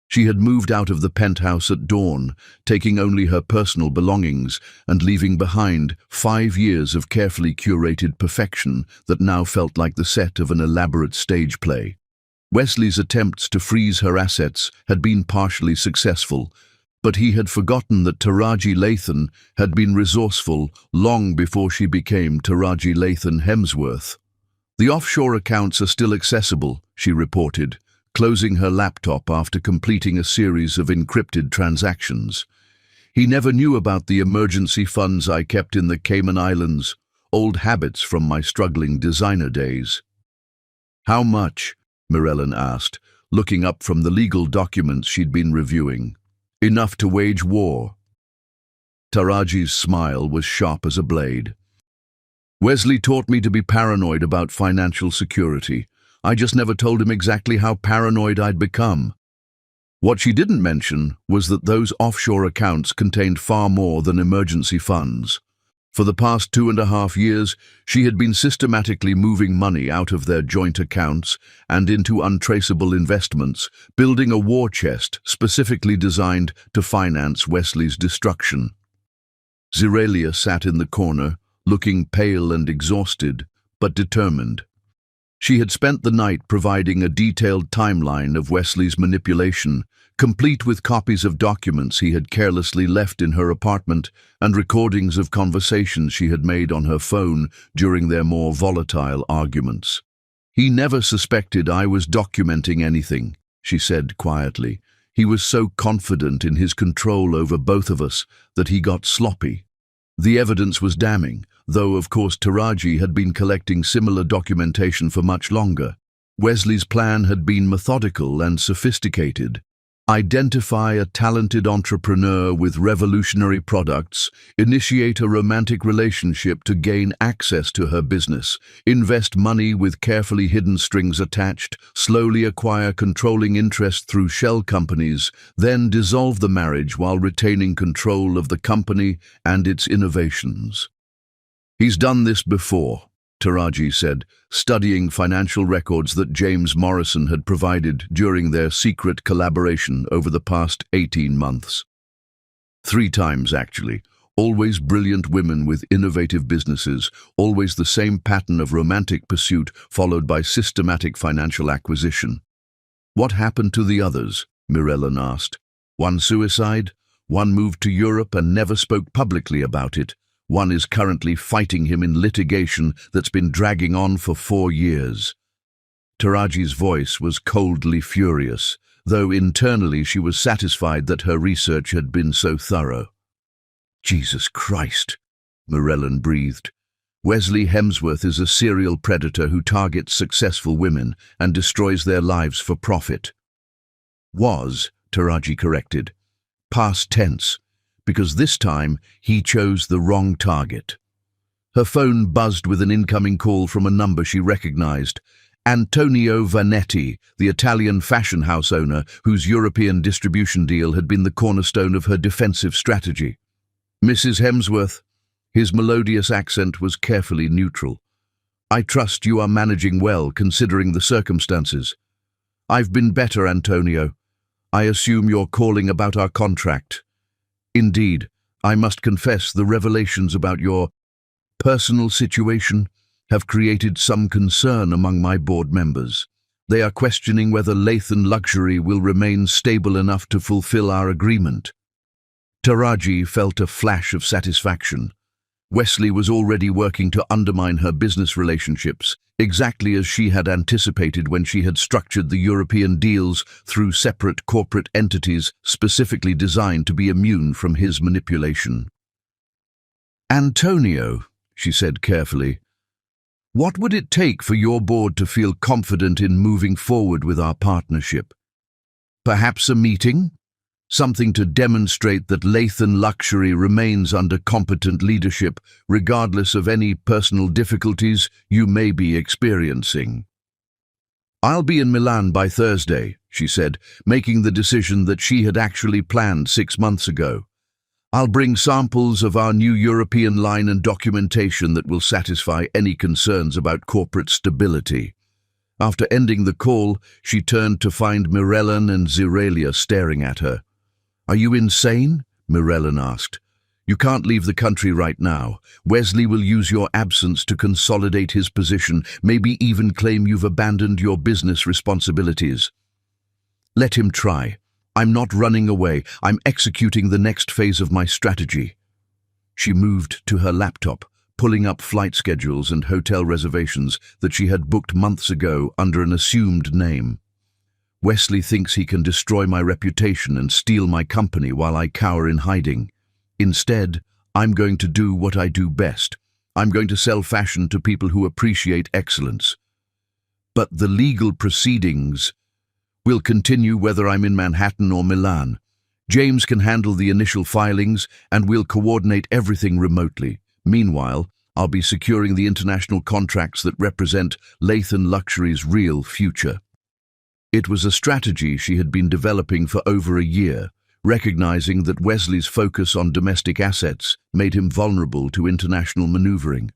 She had moved out of the penthouse at dawn, taking only her personal belongings and leaving behind 5 years of carefully curated perfection that now felt like the set of an elaborate stage play. Wesley's attempts to freeze her assets had been partially successful, but he had forgotten that Taraji Lathan had been resourceful long before she became Taraji Lathan Hemsworth. "The offshore accounts are still accessible," she reported, closing her laptop after completing a series of encrypted transactions. "He never knew about the emergency funds I kept in the Cayman Islands, old habits from my struggling designer days." "How much?" Mirellen asked, looking up from the legal documents she'd been reviewing. "Enough to wage war." Taraji's smile was sharp as a blade. "Wesley taught me to be paranoid about financial security. I just never told him exactly how paranoid I'd become." What she didn't mention was that those offshore accounts contained far more than emergency funds. For the past 2.5 years, she had been systematically moving money out of their joint accounts and into untraceable investments, building a war chest specifically designed to finance Wesley's destruction. Zirelia sat in the corner, looking pale and exhausted, but determined. She had spent the night providing a detailed timeline of Wesley's manipulation, complete with copies of documents he had carelessly left in her apartment and recordings of conversations she had made on her phone during their more volatile arguments. "He never suspected I was documenting anything," she said quietly. "He was so confident in his control over both of us that he got sloppy." The evidence was damning, though of course Taraji had been collecting similar documentation for much longer. Wesley's plan had been methodical and sophisticated. Identify a talented entrepreneur with revolutionary products, initiate a romantic relationship to gain access to her business, invest money with carefully hidden strings attached, slowly acquire controlling interest through shell companies, then dissolve the marriage while retaining control of the company and its innovations. "He's done this before," Taraji said, studying financial records that James Morrison had provided during their secret collaboration over the past 18 months. 3 times, actually. Always brilliant women with innovative businesses, always the same pattern of romantic pursuit followed by systematic financial acquisition. "What happened to the others?" Mirellen asked. "One suicide, one moved to Europe and never spoke publicly about it. One is currently fighting him in litigation that's been dragging on for 4 years. Taraji's voice was coldly furious, though internally she was satisfied that her research had been so thorough. "Jesus Christ," Mirellen breathed. "Wesley Hemsworth is a serial predator who targets successful women and destroys their lives for profit." "Was," Taraji corrected. "Past tense. because this time he chose the wrong target. Her phone buzzed with an incoming call from a number she recognized. Antonio Vanetti, the Italian fashion house owner whose European distribution deal had been the cornerstone of her defensive strategy. "Mrs. Hemsworth," his melodious accent was carefully neutral. "I trust you are managing well considering the circumstances." "I've been better, Antonio. I assume you're calling about our contract." "Indeed, I must confess the revelations about your personal situation have created some concern among my board members. They are questioning whether Lathan Luxury will remain stable enough to fulfill our agreement." Taraji felt a flash of satisfaction. Wesley was already working to undermine her business relationships, exactly as she had anticipated when she had structured the European deals through separate corporate entities specifically designed to be immune from his manipulation. "Antonio," she said carefully, "what would it take for your board to feel confident in moving forward with our partnership? Perhaps a meeting? Something to demonstrate that Lathan Luxury remains under competent leadership, regardless of any personal difficulties you may be experiencing." "I'll be in Milan by Thursday," she said, making the decision that she had actually planned 6 months ago. "I'll bring samples of our new European line and documentation that will satisfy any concerns about corporate stability." After ending the call, she turned to find Mirellan and Zirelia staring at her. "Are you insane?" Mirellan asked. "You can't leave the country right now. Wesley will use your absence to consolidate his position, maybe even claim you've abandoned your business responsibilities." "Let him try. I'm not running away. I'm executing the next phase of my strategy." She moved to her laptop, pulling up flight schedules and hotel reservations that she had booked months ago under an assumed name. "Wesley thinks he can destroy my reputation and steal my company while I cower in hiding. Instead, I'm going to do what I do best. I'm going to sell fashion to people who appreciate excellence. But the legal proceedings will continue whether I'm in Manhattan or Milan. James can handle the initial filings and we'll coordinate everything remotely. Meanwhile, I'll be securing the international contracts that represent Lathan Luxury's real future." It was a strategy she had been developing for over a year, recognizing that Wesley's focus on domestic assets made him vulnerable to international maneuvering.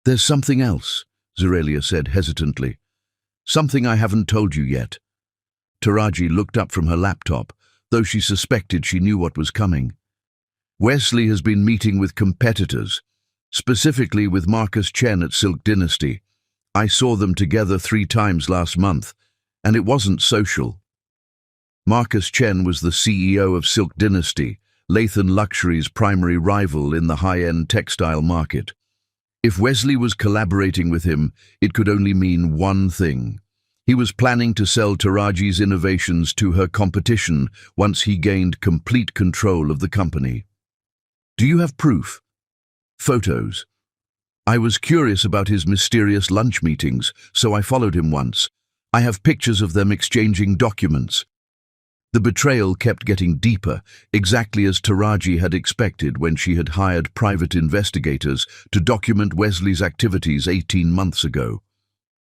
"There's something else," Zirelia said hesitantly. "Something I haven't told you yet." Taraji looked up from her laptop, though she suspected she knew what was coming. "Wesley has been meeting with competitors, specifically with Marcus Chen at Silk Dynasty. I saw them together 3 times last month, and it wasn't social." Marcus Chen was the CEO of Silk Dynasty, Lathan Luxury's primary rival in the high-end textile market. If Wesley was collaborating with him, it could only mean one thing. He was planning to sell Taraji's innovations to her competition once he gained complete control of the company. "Do you have proof?" "Photos. I was curious about his mysterious lunch meetings, so I followed him once. I have pictures of them exchanging documents." The betrayal kept getting deeper, exactly as Taraji had expected when she had hired private investigators to document Wesley's activities 18 months ago.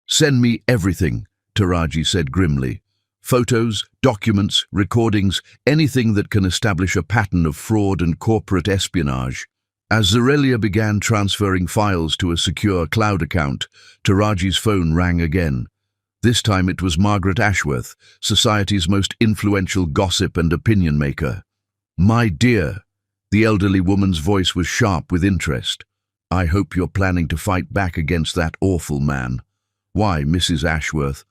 "Send me everything," Taraji said grimly. "Photos, documents, recordings, anything that can establish a pattern of fraud and corporate espionage." As Zirelia began transferring files to a secure cloud account, Taraji's phone rang again. This time it was Margaret Ashworth, society's most influential gossip and opinion maker. "My dear," the elderly woman's voice was sharp with interest. "I hope you're planning to fight back against that awful man." "Why, Mrs. Ashworth?"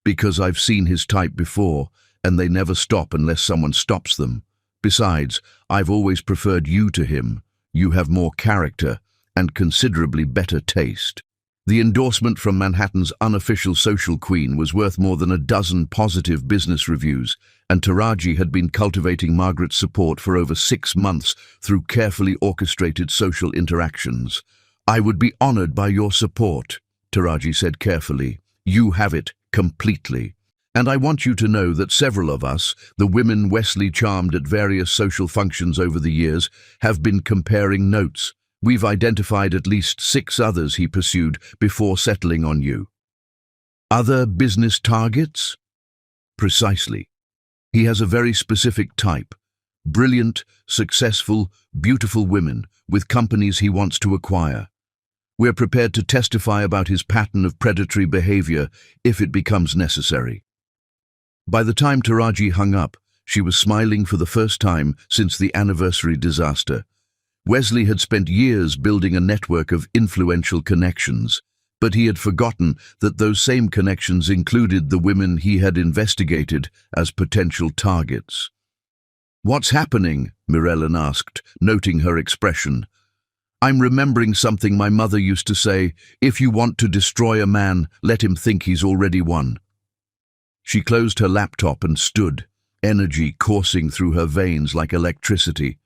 "Because I've seen his type before, and they never stop unless someone stops them. Besides, I've always preferred you to him. You have more character and considerably better taste." The endorsement from Manhattan's unofficial social queen was worth more than a dozen positive business reviews, and Taraji had been cultivating Margaret's support for over 6 months through carefully orchestrated social interactions. "I would be honored by your support," Taraji said carefully. "You have it completely." And I want you to know that several of us, the women Wesley charmed at various social functions over the years, have been comparing notes. We've identified at least 6 others he pursued before settling on you. Other business targets? Precisely. He has a very specific type. Brilliant, successful, beautiful women with companies he wants to acquire. We're prepared to testify about his pattern of predatory behavior if it becomes necessary. By the time Taraji hung up, she was smiling for the first time since the anniversary disaster. Wesley had spent years building a network of influential connections, but he had forgotten that those same connections included the women he had investigated as potential targets. "What's happening?" Mirellen asked, noting her expression. "I'm remembering something my mother used to say, if you want to destroy a man, let him think he's already won." She closed her laptop and stood, energy coursing through her veins like electricity.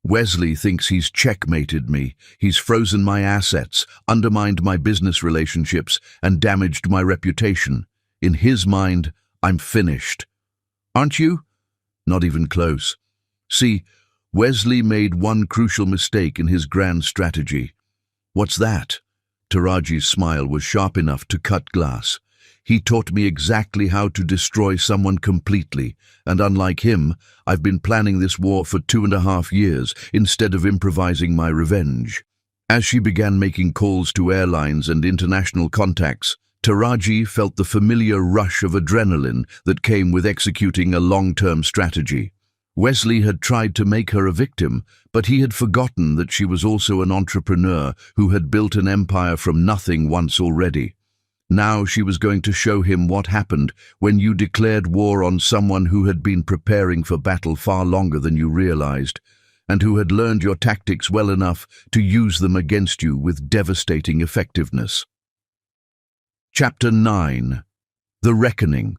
"Wesley thinks he's checkmated me. He's frozen my assets, undermined my business relationships, and damaged my reputation. In his mind, I'm finished. Aren't you? Not even close. See, Wesley made one crucial mistake in his grand strategy." "What's that?" Taraji's smile was sharp enough to cut glass. "He taught me exactly how to destroy someone completely, and unlike him, I've been planning this war for 2.5 years instead of improvising my revenge." As she began making calls to airlines and international contacts, Taraji felt the familiar rush of adrenaline that came with executing a long-term strategy. Wesley had tried to make her a victim, but he had forgotten that she was also an entrepreneur who had built an empire from nothing once already. Now she was going to show him what happened when you declared war on someone who had been preparing for battle far longer than you realized, and who had learned your tactics well enough to use them against you with devastating effectiveness. Chapter 9. The Reckoning.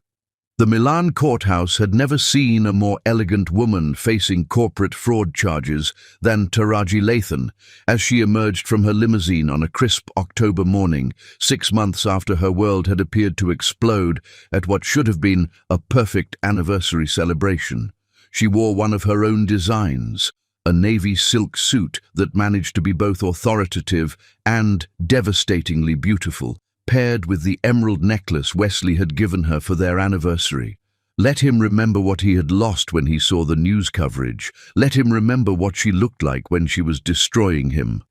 The Milan courthouse had never seen a more elegant woman facing corporate fraud charges than Taraji Lathan as she emerged from her limousine on a crisp October morning, 6 months after her world had appeared to explode at what should have been a perfect anniversary celebration. She wore one of her own designs, a navy silk suit that managed to be both authoritative and devastatingly beautiful, paired with the emerald necklace Wesley had given her for their anniversary. Let him remember what he had lost when he saw the news coverage. Let him remember what she looked like when she was destroying him.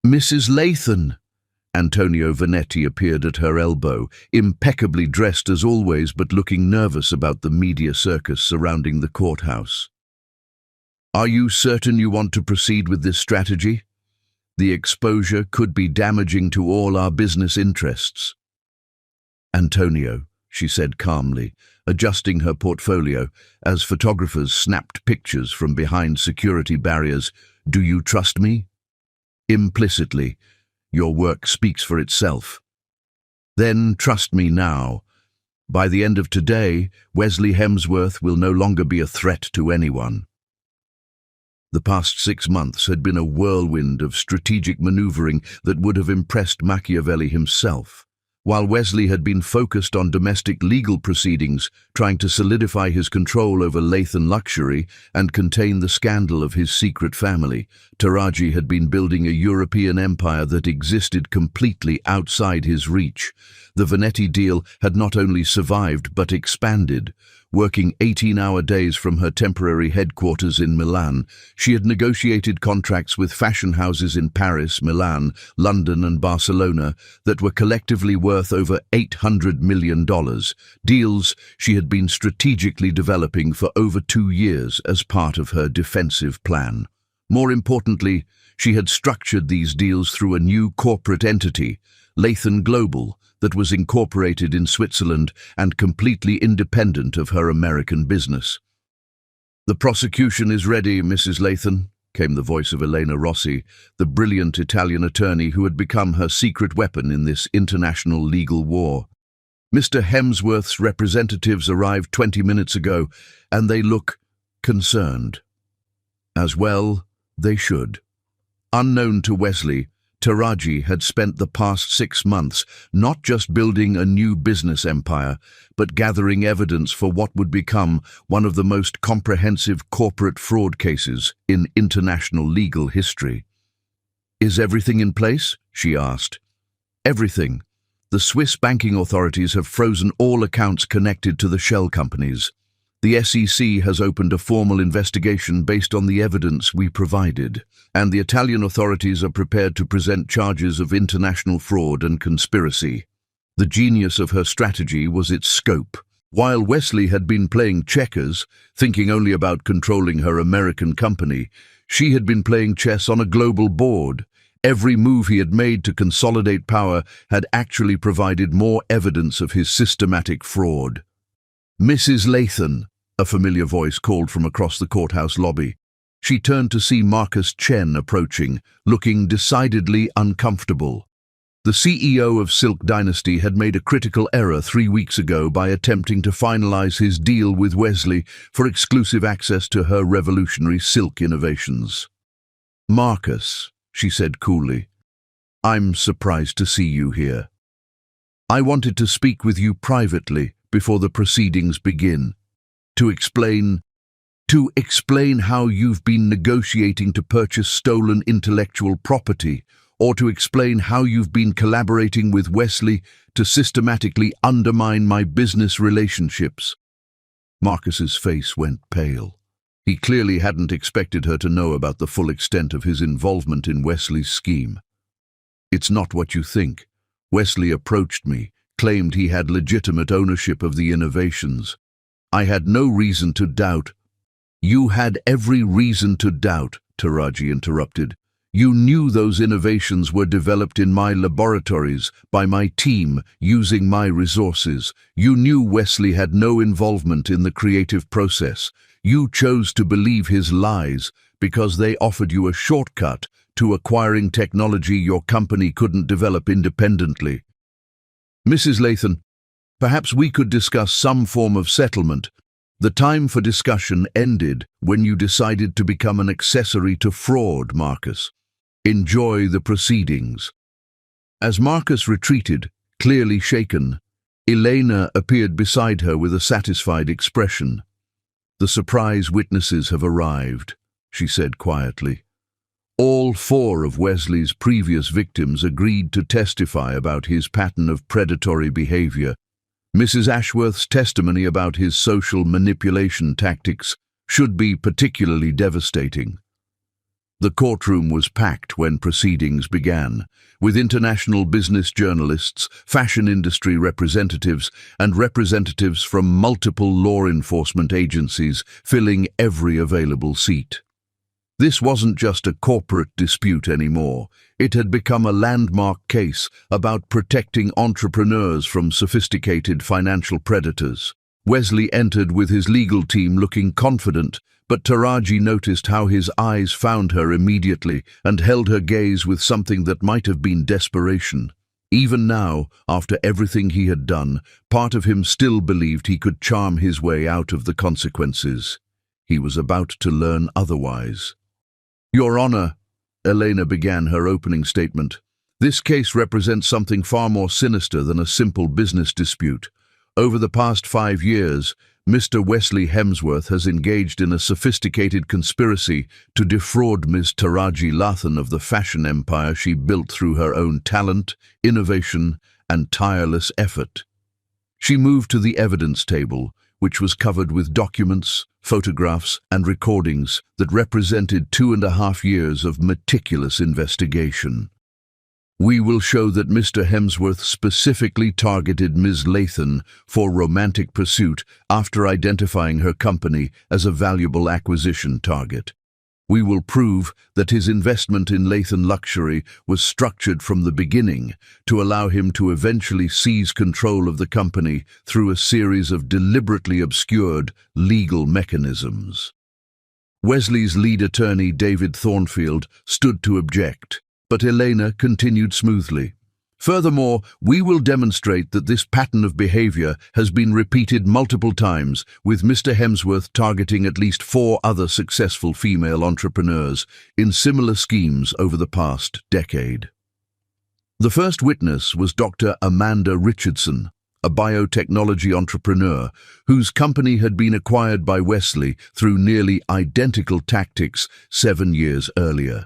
"Mrs. Lathan!" Antonio Vanetti appeared at her elbow, impeccably dressed as always but looking nervous about the media circus surrounding the courthouse. "Are you certain you want to proceed with this strategy? The exposure could be damaging to all our business interests." "Antonio," she said calmly, adjusting her portfolio as photographers snapped pictures from behind security barriers, "do you trust me?" "Implicitly. Your work speaks for itself." "Then trust me now. By the end of today, Wesley Hemsworth will no longer be a threat to anyone." The past 6 months had been a whirlwind of strategic maneuvering that would have impressed Machiavelli himself. While Wesley had been focused on domestic legal proceedings, trying to solidify his control over Lathan luxury and contain the scandal of his secret family, Taraji had been building a European empire that existed completely outside his reach. The Vanetti deal had not only survived but expanded. Working 18-hour days from her temporary headquarters in Milan, she had negotiated contracts with fashion houses in Paris, Milan, London and Barcelona that were collectively worth over $800 million, deals she had been strategically developing for over 2 years as part of her defensive plan. More importantly, she had structured these deals through a new corporate entity, Lathan Global, that was incorporated in Switzerland and completely independent of her American business. "The prosecution is ready, Mrs. Lathan," came the voice of Elena Rossi, the brilliant Italian attorney who had become her secret weapon in this international legal war. "Mr. Hemsworth's representatives arrived 20 minutes ago, and they look concerned." As well, they should. Unknown to Wesley, Taraji had spent the past 6 months not just building a new business empire, but gathering evidence for what would become one of the most comprehensive corporate fraud cases in international legal history. "Is everything in place?" she asked. "Everything. The Swiss banking authorities have frozen all accounts connected to the shell companies. The SEC has opened a formal investigation based on the evidence we provided, and the Italian authorities are prepared to present charges of international fraud and conspiracy." The genius of her strategy was its scope. While Wesley had been playing checkers, thinking only about controlling her American company, she had been playing chess on a global board. Every move he had made to consolidate power had actually provided more evidence of his systematic fraud. "Mrs. Lathan," a familiar voice called from across the courthouse lobby. She turned to see Marcus Chen approaching, looking decidedly uncomfortable. The CEO of Silk Dynasty had made a critical error 3 weeks ago by attempting to finalize his deal with Wesley for exclusive access to her revolutionary silk innovations. "Marcus," she said coolly, "I'm surprised to see you here. I wanted to speak with you privately before the proceedings begin, to explain how you've been negotiating to purchase stolen intellectual property, or to explain how you've been collaborating with Wesley to systematically undermine my business relationships." Marcus's face went pale. He clearly hadn't expected her to know about the full extent of his involvement in Wesley's scheme. "It's not what you think. Wesley approached me, claimed he had legitimate ownership of the innovations. I had no reason to doubt." "You had every reason to doubt," Taraji interrupted. "You knew those innovations were developed in my laboratories, by my team, using my resources. You knew Wesley had no involvement in the creative process. You chose to believe his lies because they offered you a shortcut to acquiring technology your company couldn't develop independently. Mrs. Lathan, perhaps we could discuss some form of settlement. The time for discussion ended when you decided to become an accessory to fraud, Marcus. Enjoy the proceedings." As Marcus retreated, clearly shaken, Elena appeared beside her with a satisfied expression. "The surprise witnesses have arrived," she said quietly. "All 4 of Wesley's previous victims agreed to testify about his pattern of predatory behavior. Mrs. Ashworth's testimony about his social manipulation tactics should be particularly devastating." The courtroom was packed when proceedings began, with international business journalists, fashion industry representatives, and representatives from multiple law enforcement agencies filling every available seat. This wasn't just a corporate dispute anymore. It had become a landmark case about protecting entrepreneurs from sophisticated financial predators. Wesley entered with his legal team looking confident, but Taraji noticed how his eyes found her immediately and held her gaze with something that might have been desperation. Even now, after everything he had done, part of him still believed he could charm his way out of the consequences. He was about to learn otherwise. "Your Honor," Elena began her opening statement, "this case represents something far more sinister than a simple business dispute. Over the past 5 years, Mr. Wesley Hemsworth has engaged in a sophisticated conspiracy to defraud Ms. Taraji Lathan of the fashion empire she built through her own talent, innovation, and tireless effort." She moved to the evidence table, which was covered with documents, photographs, and recordings that represented 2.5 years of meticulous investigation. "We will show that Mr. Hemsworth specifically targeted Ms. Lathan for romantic pursuit after identifying her company as a valuable acquisition target. We will prove that his investment in Lathan Luxury was structured from the beginning to allow him to eventually seize control of the company through a series of deliberately obscured legal mechanisms." Wesley's lead attorney, David Thornfield, stood to object, but Elena continued smoothly. "Furthermore, we will demonstrate that this pattern of behavior has been repeated multiple times, with Mr. Hemsworth targeting at least 4 other successful female entrepreneurs in similar schemes over the past decade." The first witness was Dr. Amanda Richardson, a biotechnology entrepreneur whose company had been acquired by Wesley through nearly identical tactics 7 years earlier.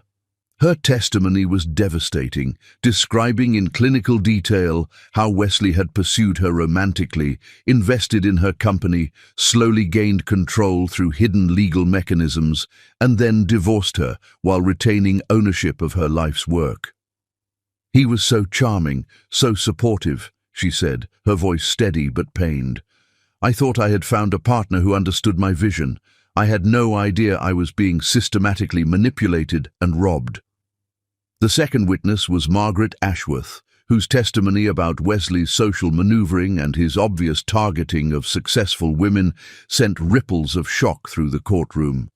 Her testimony was devastating, describing in clinical detail how Wesley had pursued her romantically, invested in her company, slowly gained control through hidden legal mechanisms, and then divorced her while retaining ownership of her life's work. "He was so charming, so supportive," she said, her voice steady but pained. "I thought I had found a partner who understood my vision. I had no idea I was being systematically manipulated and robbed." The second witness was Margaret Ashworth, whose testimony about Wesley's social maneuvering and his obvious targeting of successful women sent ripples of shock through the courtroom.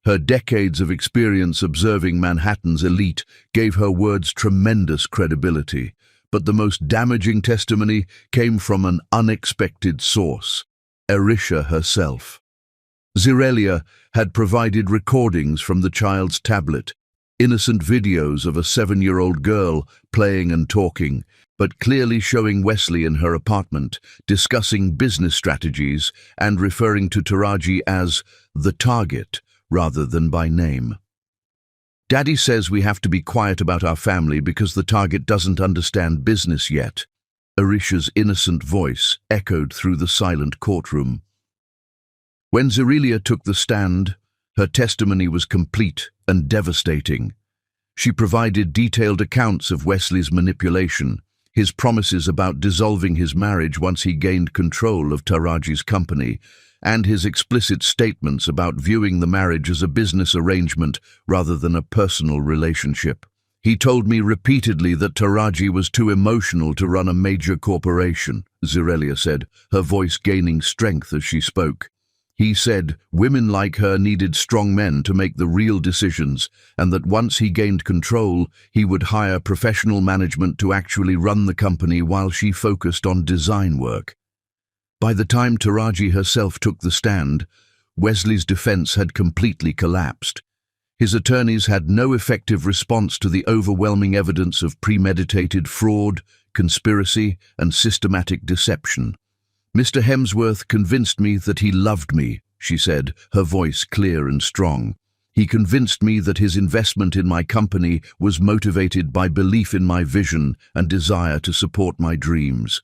Her decades of experience observing Manhattan's elite gave her words tremendous credibility, but the most damaging testimony came from an unexpected source, Erisha herself. Zerelia had provided recordings from the child's tablet, innocent videos of a 7-year-old girl playing and talking, but clearly showing Wesley in her apartment, discussing business strategies and referring to Taraji as the target rather than by name. "Daddy says we have to be quiet about our family because the target doesn't understand business yet," Erisha's innocent voice echoed through the silent courtroom. When Zerelia took the stand, her testimony was complete and devastating. She provided detailed accounts of Wesley's manipulation, his promises about dissolving his marriage once he gained control of Taraji's company, and his explicit statements about viewing the marriage as a business arrangement rather than a personal relationship. "He told me repeatedly that Taraji was too emotional to run a major corporation," Zerelia said, her voice gaining strength as she spoke. "He said women like her needed strong men to make the real decisions, and that once he gained control, he would hire professional management to actually run the company while she focused on design work." By the time Taraji herself took the stand, Wesley's defense had completely collapsed. His attorneys had no effective response to the overwhelming evidence of premeditated fraud, conspiracy, and systematic deception. "Mr. Hemsworth convinced me that he loved me," she said, her voice clear and strong. "He convinced me that his investment in my company was motivated by belief in my vision and desire to support my dreams.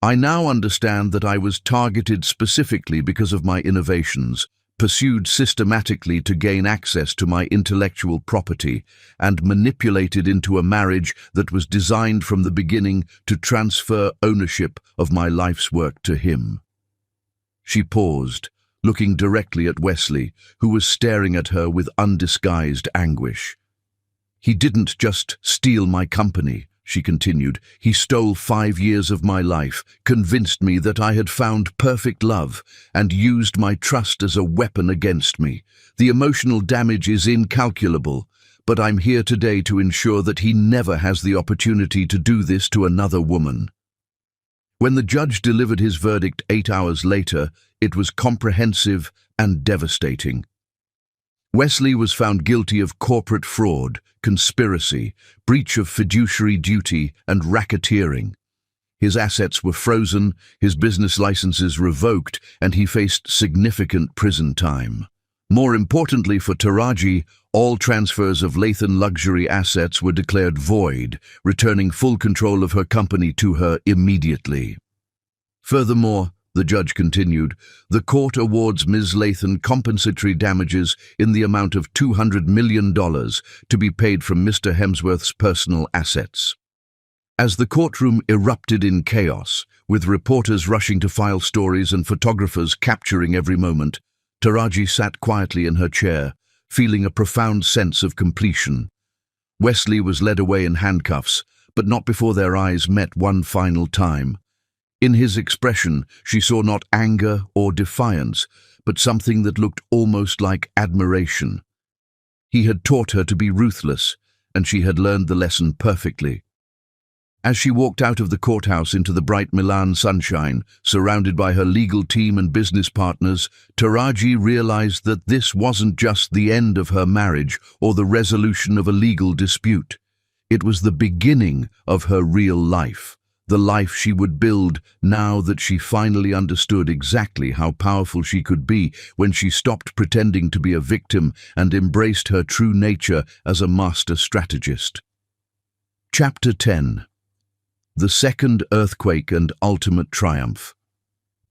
I now understand that I was targeted specifically because of my innovations, pursued systematically to gain access to my intellectual property, and manipulated into a marriage that was designed from the beginning to transfer ownership of my life's work to him." She paused, looking directly at Wesley, who was staring at her with undisguised anguish. "He didn't just steal my company," she continued. "He stole 5 years of my life, convinced me that I had found perfect love, and used my trust as a weapon against me. The emotional damage is incalculable, but I'm here today to ensure that he never has the opportunity to do this to another woman." When the judge delivered his verdict 8 hours later, it was comprehensive and devastating. Wesley was found guilty of corporate fraud, conspiracy, breach of fiduciary duty, and racketeering. His assets were frozen, his business licenses revoked, and he faced significant prison time. More importantly for Taraji, all transfers of Lathan luxury assets were declared void, returning full control of her company to her immediately. Furthermore, the judge continued, the court awards Ms. Lathan compensatory damages in the amount of $200 million to be paid from Mr. Hemsworth's personal assets. As the courtroom erupted in chaos, with reporters rushing to file stories and photographers capturing every moment, Taraji sat quietly in her chair, feeling a profound sense of completion. Wesley was led away in handcuffs, but not before their eyes met one final time. In his expression, she saw not anger or defiance, but something that looked almost like admiration. He had taught her to be ruthless, and she had learned the lesson perfectly. As she walked out of the courthouse into the bright Milan sunshine, surrounded by her legal team and business partners, Taraji realized that this wasn't just the end of her marriage or the resolution of a legal dispute. It was the beginning of her real life, the life she would build now that she finally understood exactly how powerful she could be when she stopped pretending to be a victim and embraced her true nature as a master strategist. Chapter 10. The Second Earthquake and Ultimate Triumph.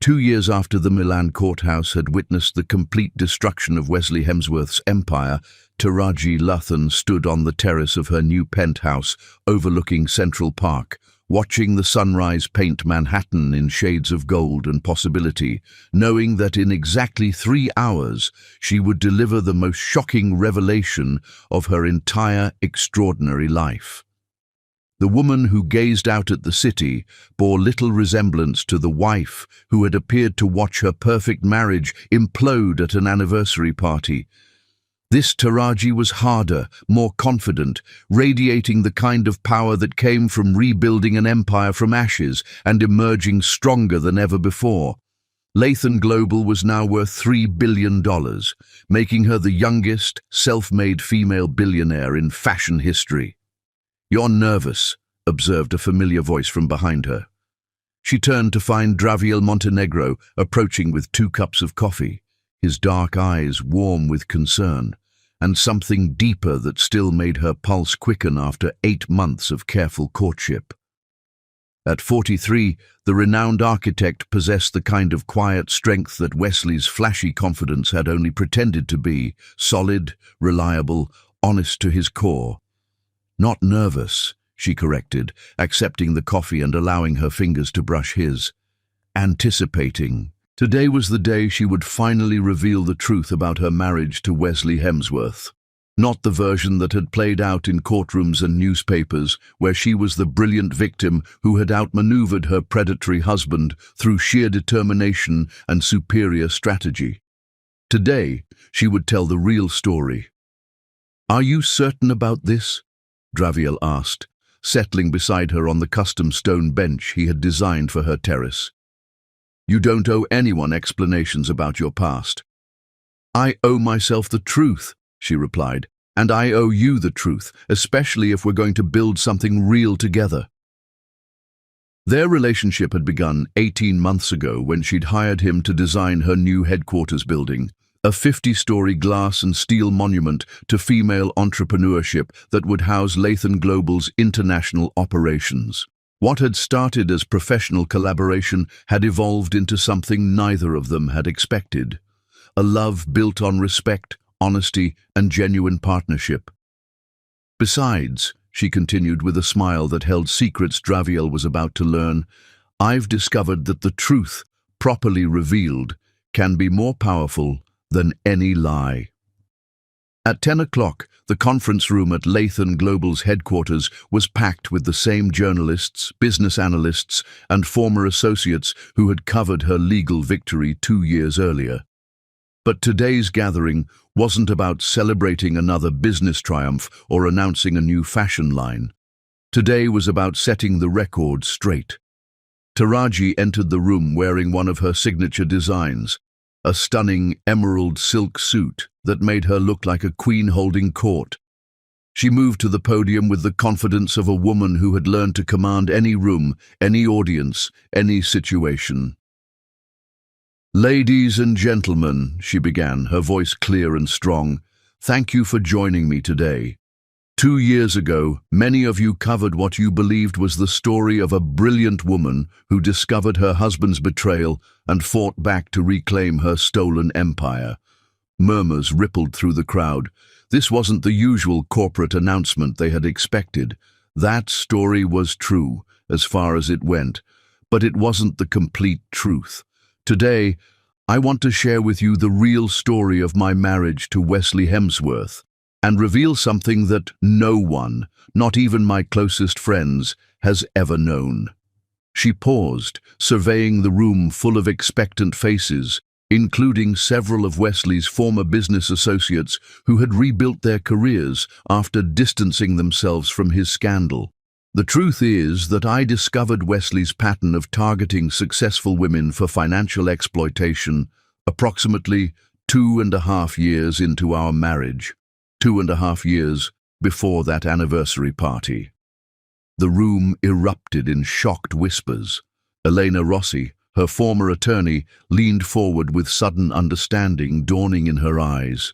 2 years after the Milan courthouse had witnessed the complete destruction of Wesley Hemsworth's empire, Taraji Luthan stood on the terrace of her new penthouse overlooking Central Park, watching the sunrise paint Manhattan in shades of gold and possibility, knowing that in exactly 3 hours she would deliver the most shocking revelation of her entire extraordinary life. The woman who gazed out at the city bore little resemblance to the wife who had appeared to watch her perfect marriage implode at an anniversary party. This Taraji was harder, more confident, radiating the kind of power that came from rebuilding an empire from ashes and emerging stronger than ever before. Lathan Global was now worth $3 billion, making her the youngest, self-made female billionaire in fashion history. "You're nervous," observed a familiar voice from behind her. She turned to find Draviel Montenegro approaching with 2 cups of coffee, his dark eyes warm with concern, and something deeper that still made her pulse quicken after 8 months of careful courtship. At 43, the renowned architect possessed the kind of quiet strength that Wesley's flashy confidence had only pretended to be: solid, reliable, honest to his core. "Not nervous," she corrected, accepting the coffee and allowing her fingers to brush his. "Anticipating." Today was the day she would finally reveal the truth about her marriage to Wesley Hemsworth. Not the version that had played out in courtrooms and newspapers, where she was the brilliant victim who had outmaneuvered her predatory husband through sheer determination and superior strategy. Today, she would tell the real story. "Are you certain about this?" Draviel asked, settling beside her on the custom stone bench he had designed for her terrace. "You don't owe anyone explanations about your past." "I owe myself the truth," she replied, "and I owe you the truth, especially if we're going to build something real together." Their relationship had begun 18 months ago when she'd hired him to design her new headquarters building, a 50-story glass and steel monument to female entrepreneurship that would house Lathan Global's international operations. What had started as professional collaboration had evolved into something neither of them had expected: a love built on respect, honesty, and genuine partnership. "Besides," she continued with a smile that held secrets Draviel was about to learn, "I've discovered that the truth, properly revealed, can be more powerful than any lie." At 10 o'clock, the conference room at Lathan Global's headquarters was packed with the same journalists, business analysts, and former associates who had covered her legal victory 2 years earlier. But today's gathering wasn't about celebrating another business triumph or announcing a new fashion line. Today was about setting the record straight. Taraji entered the room wearing one of her signature designs, a stunning emerald silk suit that made her look like a queen holding court. She moved to the podium with the confidence of a woman who had learned to command any room, any audience, any situation. "Ladies and gentlemen," she began, her voice clear and strong, "thank you for joining me today. 2 years ago, many of you covered what you believed was the story of a brilliant woman who discovered her husband's betrayal and fought back to reclaim her stolen empire." Murmurs rippled through the crowd. This wasn't the usual corporate announcement they had expected. That story was true, as far as it went, but it wasn't the complete truth. Today, I want to share with you the real story of my marriage to Wesley Hemsworth, and reveal something that no one, not even my closest friends, has ever known. She paused, surveying the room full of expectant faces, including several of Wesley's former business associates who had rebuilt their careers after distancing themselves from his scandal. "The truth is that I discovered Wesley's pattern of targeting successful women for financial exploitation approximately 2.5 years into our marriage. 2.5 years before that anniversary party. The room erupted in shocked whispers. Elena Rossi, her former attorney, leaned forward with sudden understanding dawning in her eyes.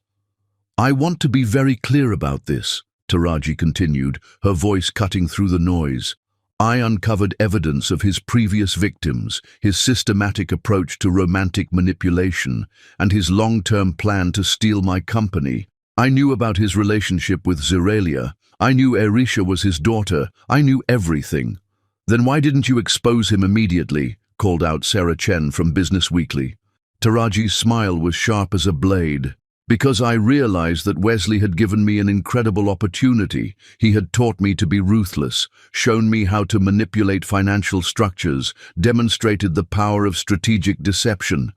"I want to be very clear about this," Taraji continued, her voice cutting through the noise. "I uncovered evidence of his previous victims, his systematic approach to romantic manipulation, and his long-term plan to steal my company. I knew about his relationship with Zeralia. I knew Arisha was his daughter. I knew everything." "Then why didn't you expose him immediately?" called out Sarah Chen from Business Weekly. Taraji's smile was sharp as a blade. "Because I realized that Wesley had given me an incredible opportunity. He had taught me to be ruthless, shown me how to manipulate financial structures, demonstrated the power of strategic deception.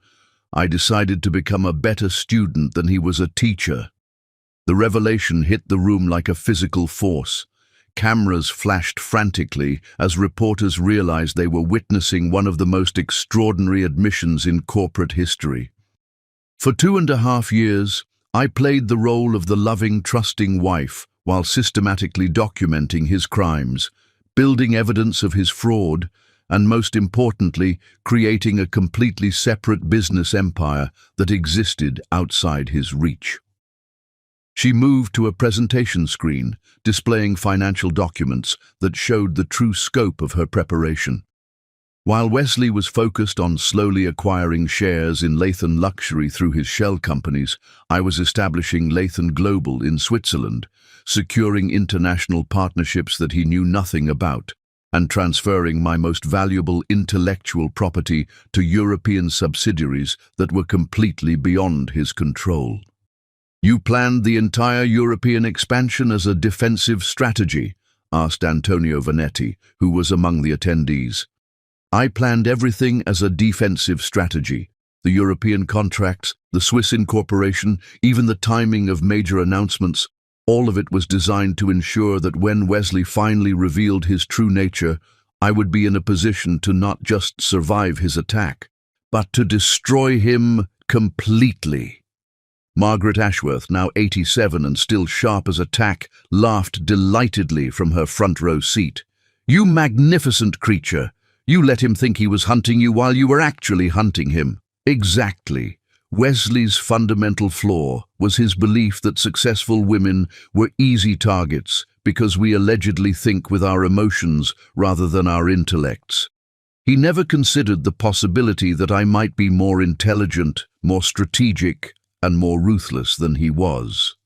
I decided to become a better student than he was a teacher." The revelation hit the room like a physical force. Cameras flashed frantically as reporters realized they were witnessing one of the most extraordinary admissions in corporate history. "For 2.5 years, I played the role of the loving, trusting wife while systematically documenting his crimes, building evidence of his fraud, and most importantly, creating a completely separate business empire that existed outside his reach." She moved to a presentation screen, displaying financial documents that showed the true scope of her preparation. While Wesley was focused on slowly acquiring shares in Lathan Luxury through his shell companies, I was establishing Lathan Global in Switzerland, securing international partnerships that he knew nothing about, and transferring my most valuable intellectual property to European subsidiaries that were completely beyond his control. "You planned the entire European expansion as a defensive strategy?" asked Antonio Vanetti, who was among the attendees. "I planned everything as a defensive strategy. The European contracts, the Swiss incorporation, even the timing of major announcements, all of it was designed to ensure that when Wesley finally revealed his true nature, I would be in a position to not just survive his attack, but to destroy him completely." Margaret Ashworth, now 87 and still sharp as a tack, laughed delightedly from her front row seat. "You magnificent creature! You let him think he was hunting you while you were actually hunting him." Exactly. Wesley's fundamental flaw was his belief that successful women were easy targets because we allegedly think with our emotions rather than our intellects. He never considered the possibility that I might be more intelligent, more strategic, and more ruthless than he was.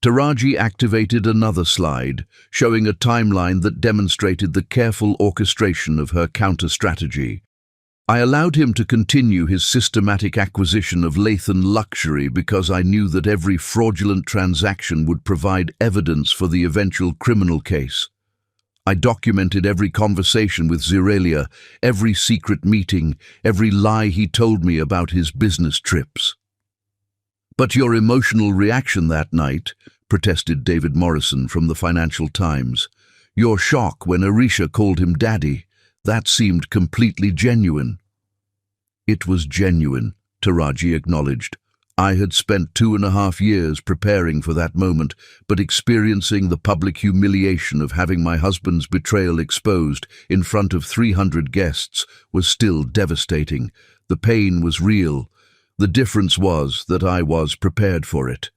Taraji activated another slide, showing a timeline that demonstrated the careful orchestration of her counter-strategy. "I allowed him to continue his systematic acquisition of Lathan Luxury because I knew that every fraudulent transaction would provide evidence for the eventual criminal case. I documented every conversation with Zeralia, every secret meeting, every lie he told me about his business trips." "But your emotional reaction that night," protested David Morrison from the Financial Times. "Your shock when Arisha called him daddy, that seemed completely genuine." "It was genuine," Taraji acknowledged. "I had spent 2.5 years preparing for that moment, but experiencing the public humiliation of having my husband's betrayal exposed in front of 300 guests was still devastating. The pain was real. The difference was that I was prepared for it."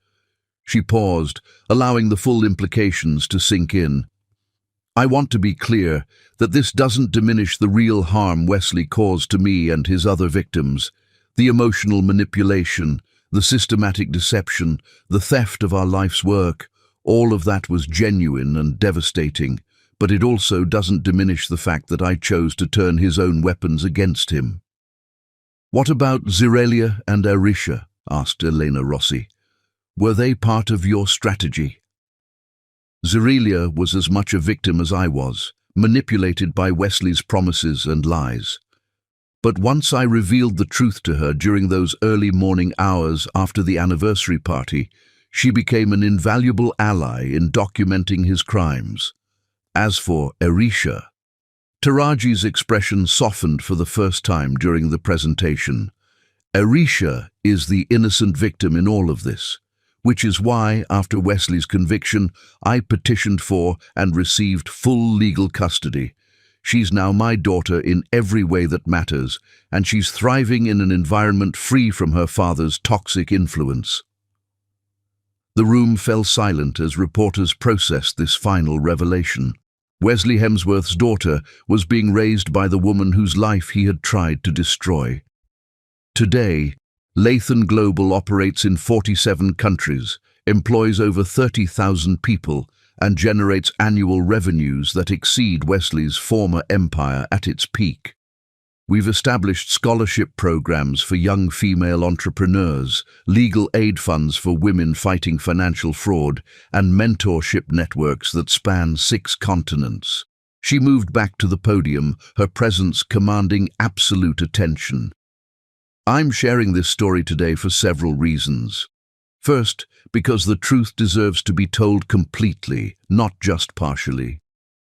She paused, allowing the full implications to sink in. "I want to be clear that this doesn't diminish the real harm Wesley caused to me and his other victims. The emotional manipulation, the systematic deception, the theft of our life's work, all of that was genuine and devastating, but it also doesn't diminish the fact that I chose to turn his own weapons against him." "What about Zeralia and Arisha?" asked Elena Rossi. "Were they part of your strategy?" "Zeralia was as much a victim as I was, manipulated by Wesley's promises and lies. But once I revealed the truth to her during those early morning hours after the anniversary party, she became an invaluable ally in documenting his crimes. As for Arisha..." Taraji's expression softened for the first time during the presentation. "Arisha is the innocent victim in all of this. which is why, after Wesley's conviction, I petitioned for and received full legal custody. She's now my daughter in every way that matters, and she's thriving in an environment free from her father's toxic influence. The room fell silent as reporters processed this final revelation. Wesley Hemsworth's daughter was being raised by the woman whose life he had tried to destroy. Today, Lathan Global operates in 47 countries, employs over 30,000 people, and generates annual revenues that exceed Wesley's former empire at its peak. We've established scholarship programs for young female entrepreneurs, legal aid funds for women fighting financial fraud, and mentorship networks that span 6 continents. She moved back to the podium, her presence commanding absolute attention. I'm sharing this story today for several reasons. First, because the truth deserves to be told completely, not just partially.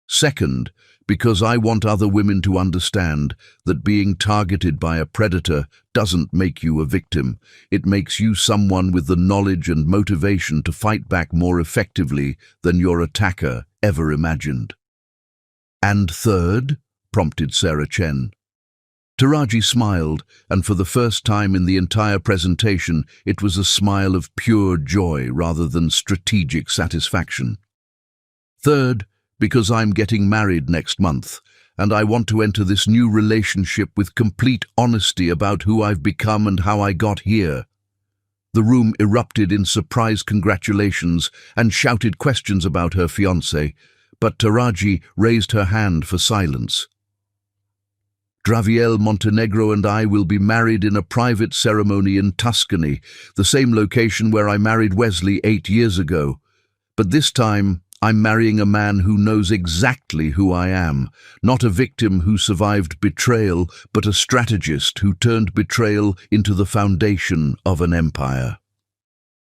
Second, because I want other women to understand that being targeted by a predator doesn't make you a victim. It makes you someone with the knowledge and motivation to fight back more effectively than your attacker ever imagined. And third, prompted Sarah Chen. Taraji smiled, and for the first time in the entire presentation, it was a smile of pure joy rather than strategic satisfaction. Third, because I'm getting married next month, and I want to enter this new relationship with complete honesty about who I've become and how I got here. The room erupted in surprised congratulations and shouted questions about her fiancé, but Taraji raised her hand for silence. Draviel Montenegro and I will be married in a private ceremony in Tuscany, the same location where I married Wesley 8 years ago. But this time, I'm marrying a man who knows exactly who I am, not a victim who survived betrayal, but a strategist who turned betrayal into the foundation of an empire.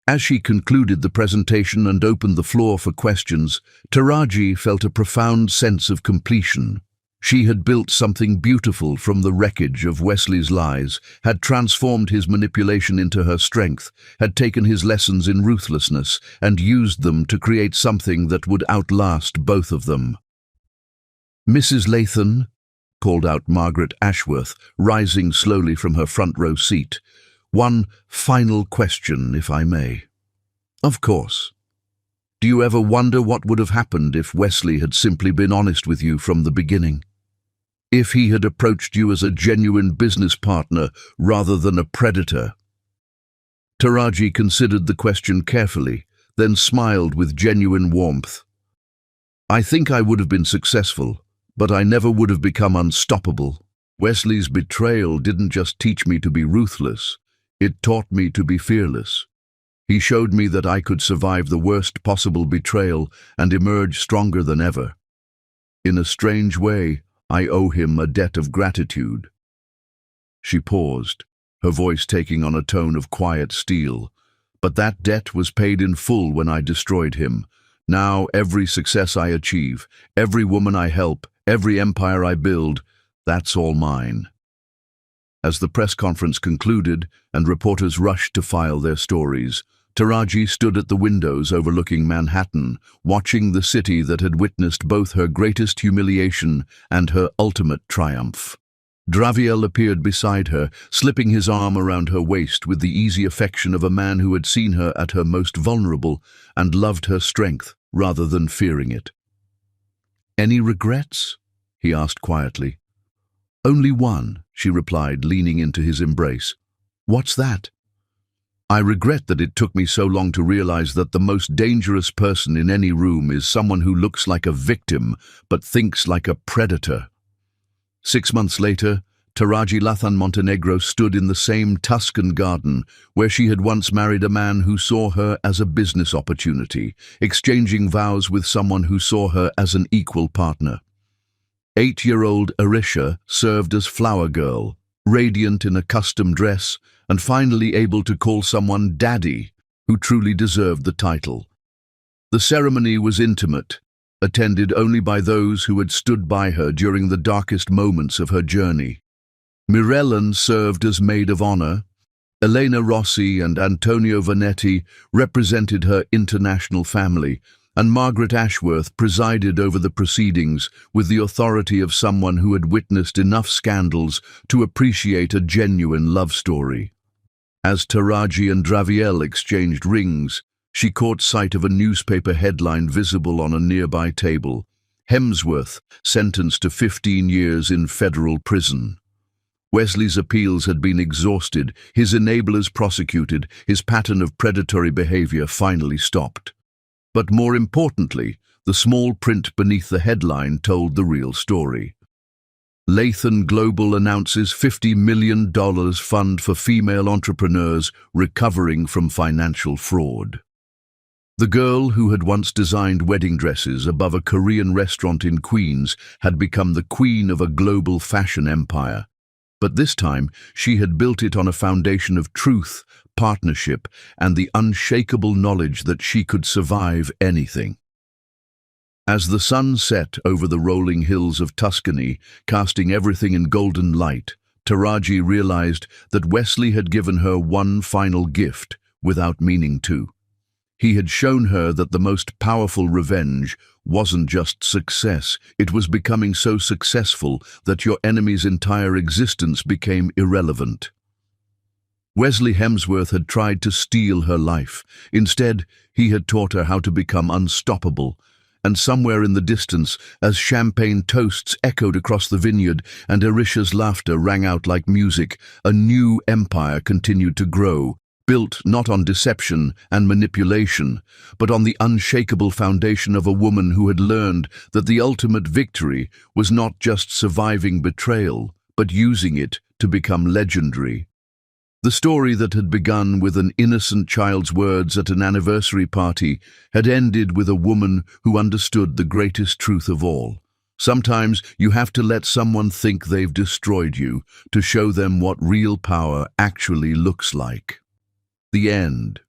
As she concluded the presentation and opened the floor for questions, Taraji felt a profound sense of completion. She had built something beautiful from the wreckage of Wesley's lies, had transformed his manipulation into her strength, had taken his lessons in ruthlessness and used them to create something that would outlast both of them. "Mrs. Lathan," called out Margaret Ashworth, rising slowly from her front row seat, "one final question, if I may." "Of course. Do you ever wonder what would have happened if Wesley had simply been honest with you from the beginning? If he had approached you as a genuine business partner rather than a predator?" Taraji considered the question carefully, then smiled with genuine warmth. "I think I would have been successful, but I never would have become unstoppable. Wesley's betrayal didn't just teach me to be ruthless, it taught me to be fearless. He showed me that I could survive the worst possible betrayal and emerge stronger than ever. In a strange way, I owe him a debt of gratitude." She paused, her voice taking on a tone of quiet steel. "But that debt was paid in full when I destroyed him. Now every success I achieve, every woman I help, every empire I build, that's all mine." As the press conference concluded and reporters rushed to file their stories, Taraji stood at the windows overlooking Manhattan, watching the city that had witnessed both her greatest humiliation and her ultimate triumph. Draviel appeared beside her, slipping his arm around her waist with the easy affection of a man who had seen her at her most vulnerable and loved her strength rather than fearing it. "Any regrets?" he asked quietly. "Only one," she replied, leaning into his embrace. "What's that?" "I regret that it took me so long to realize that the most dangerous person in any room is someone who looks like a victim but thinks like a predator." 6 months later, Taraji Lathan Montenegro stood in the same Tuscan garden where she had once married a man who saw her as a business opportunity, exchanging vows with someone who saw her as an equal partner. 8-year-old Arisha served as flower girl, radiant in a custom dress, and finally able to call someone daddy who truly deserved the title. The ceremony was intimate, attended only by those who had stood by her during the darkest moments of her journey. Mirellen served as maid of honor, Elena Rossi and Antonio Vanetti represented her international family, and Margaret Ashworth presided over the proceedings with the authority of someone who had witnessed enough scandals to appreciate a genuine love story. As Taraji and Draviel exchanged rings, she caught sight of a newspaper headline visible on a nearby table: Hemsworth sentenced to 15 years in federal prison. Wesley's appeals had been exhausted, his enablers prosecuted, his pattern of predatory behavior finally stopped. But more importantly, the small print beneath the headline told the real story. Lathan Global announces $50 million fund for female entrepreneurs recovering from financial fraud. The girl who had once designed wedding dresses above a Korean restaurant in Queens had become the queen of a global fashion empire. But this time, she had built it on a foundation of truth, partnership, and the unshakable knowledge that she could survive anything. As the sun set over the rolling hills of Tuscany, casting everything in golden light, Taraji realized that Wesley had given her one final gift without meaning to. He had shown her that the most powerful revenge wasn't just success, it was becoming so successful that your enemy's entire existence became irrelevant. Wesley Hemsworth had tried to steal her life. Instead, he had taught her how to become unstoppable. And somewhere in the distance, as champagne toasts echoed across the vineyard and Arisha's laughter rang out like music, a new empire continued to grow, built not on deception and manipulation, but on the unshakable foundation of a woman who had learned that the ultimate victory was not just surviving betrayal, but using it to become legendary. The story that had begun with an innocent child's words at an anniversary party had ended with a woman who understood the greatest truth of all. Sometimes you have to let someone think they've destroyed you to show them what real power actually looks like. The end.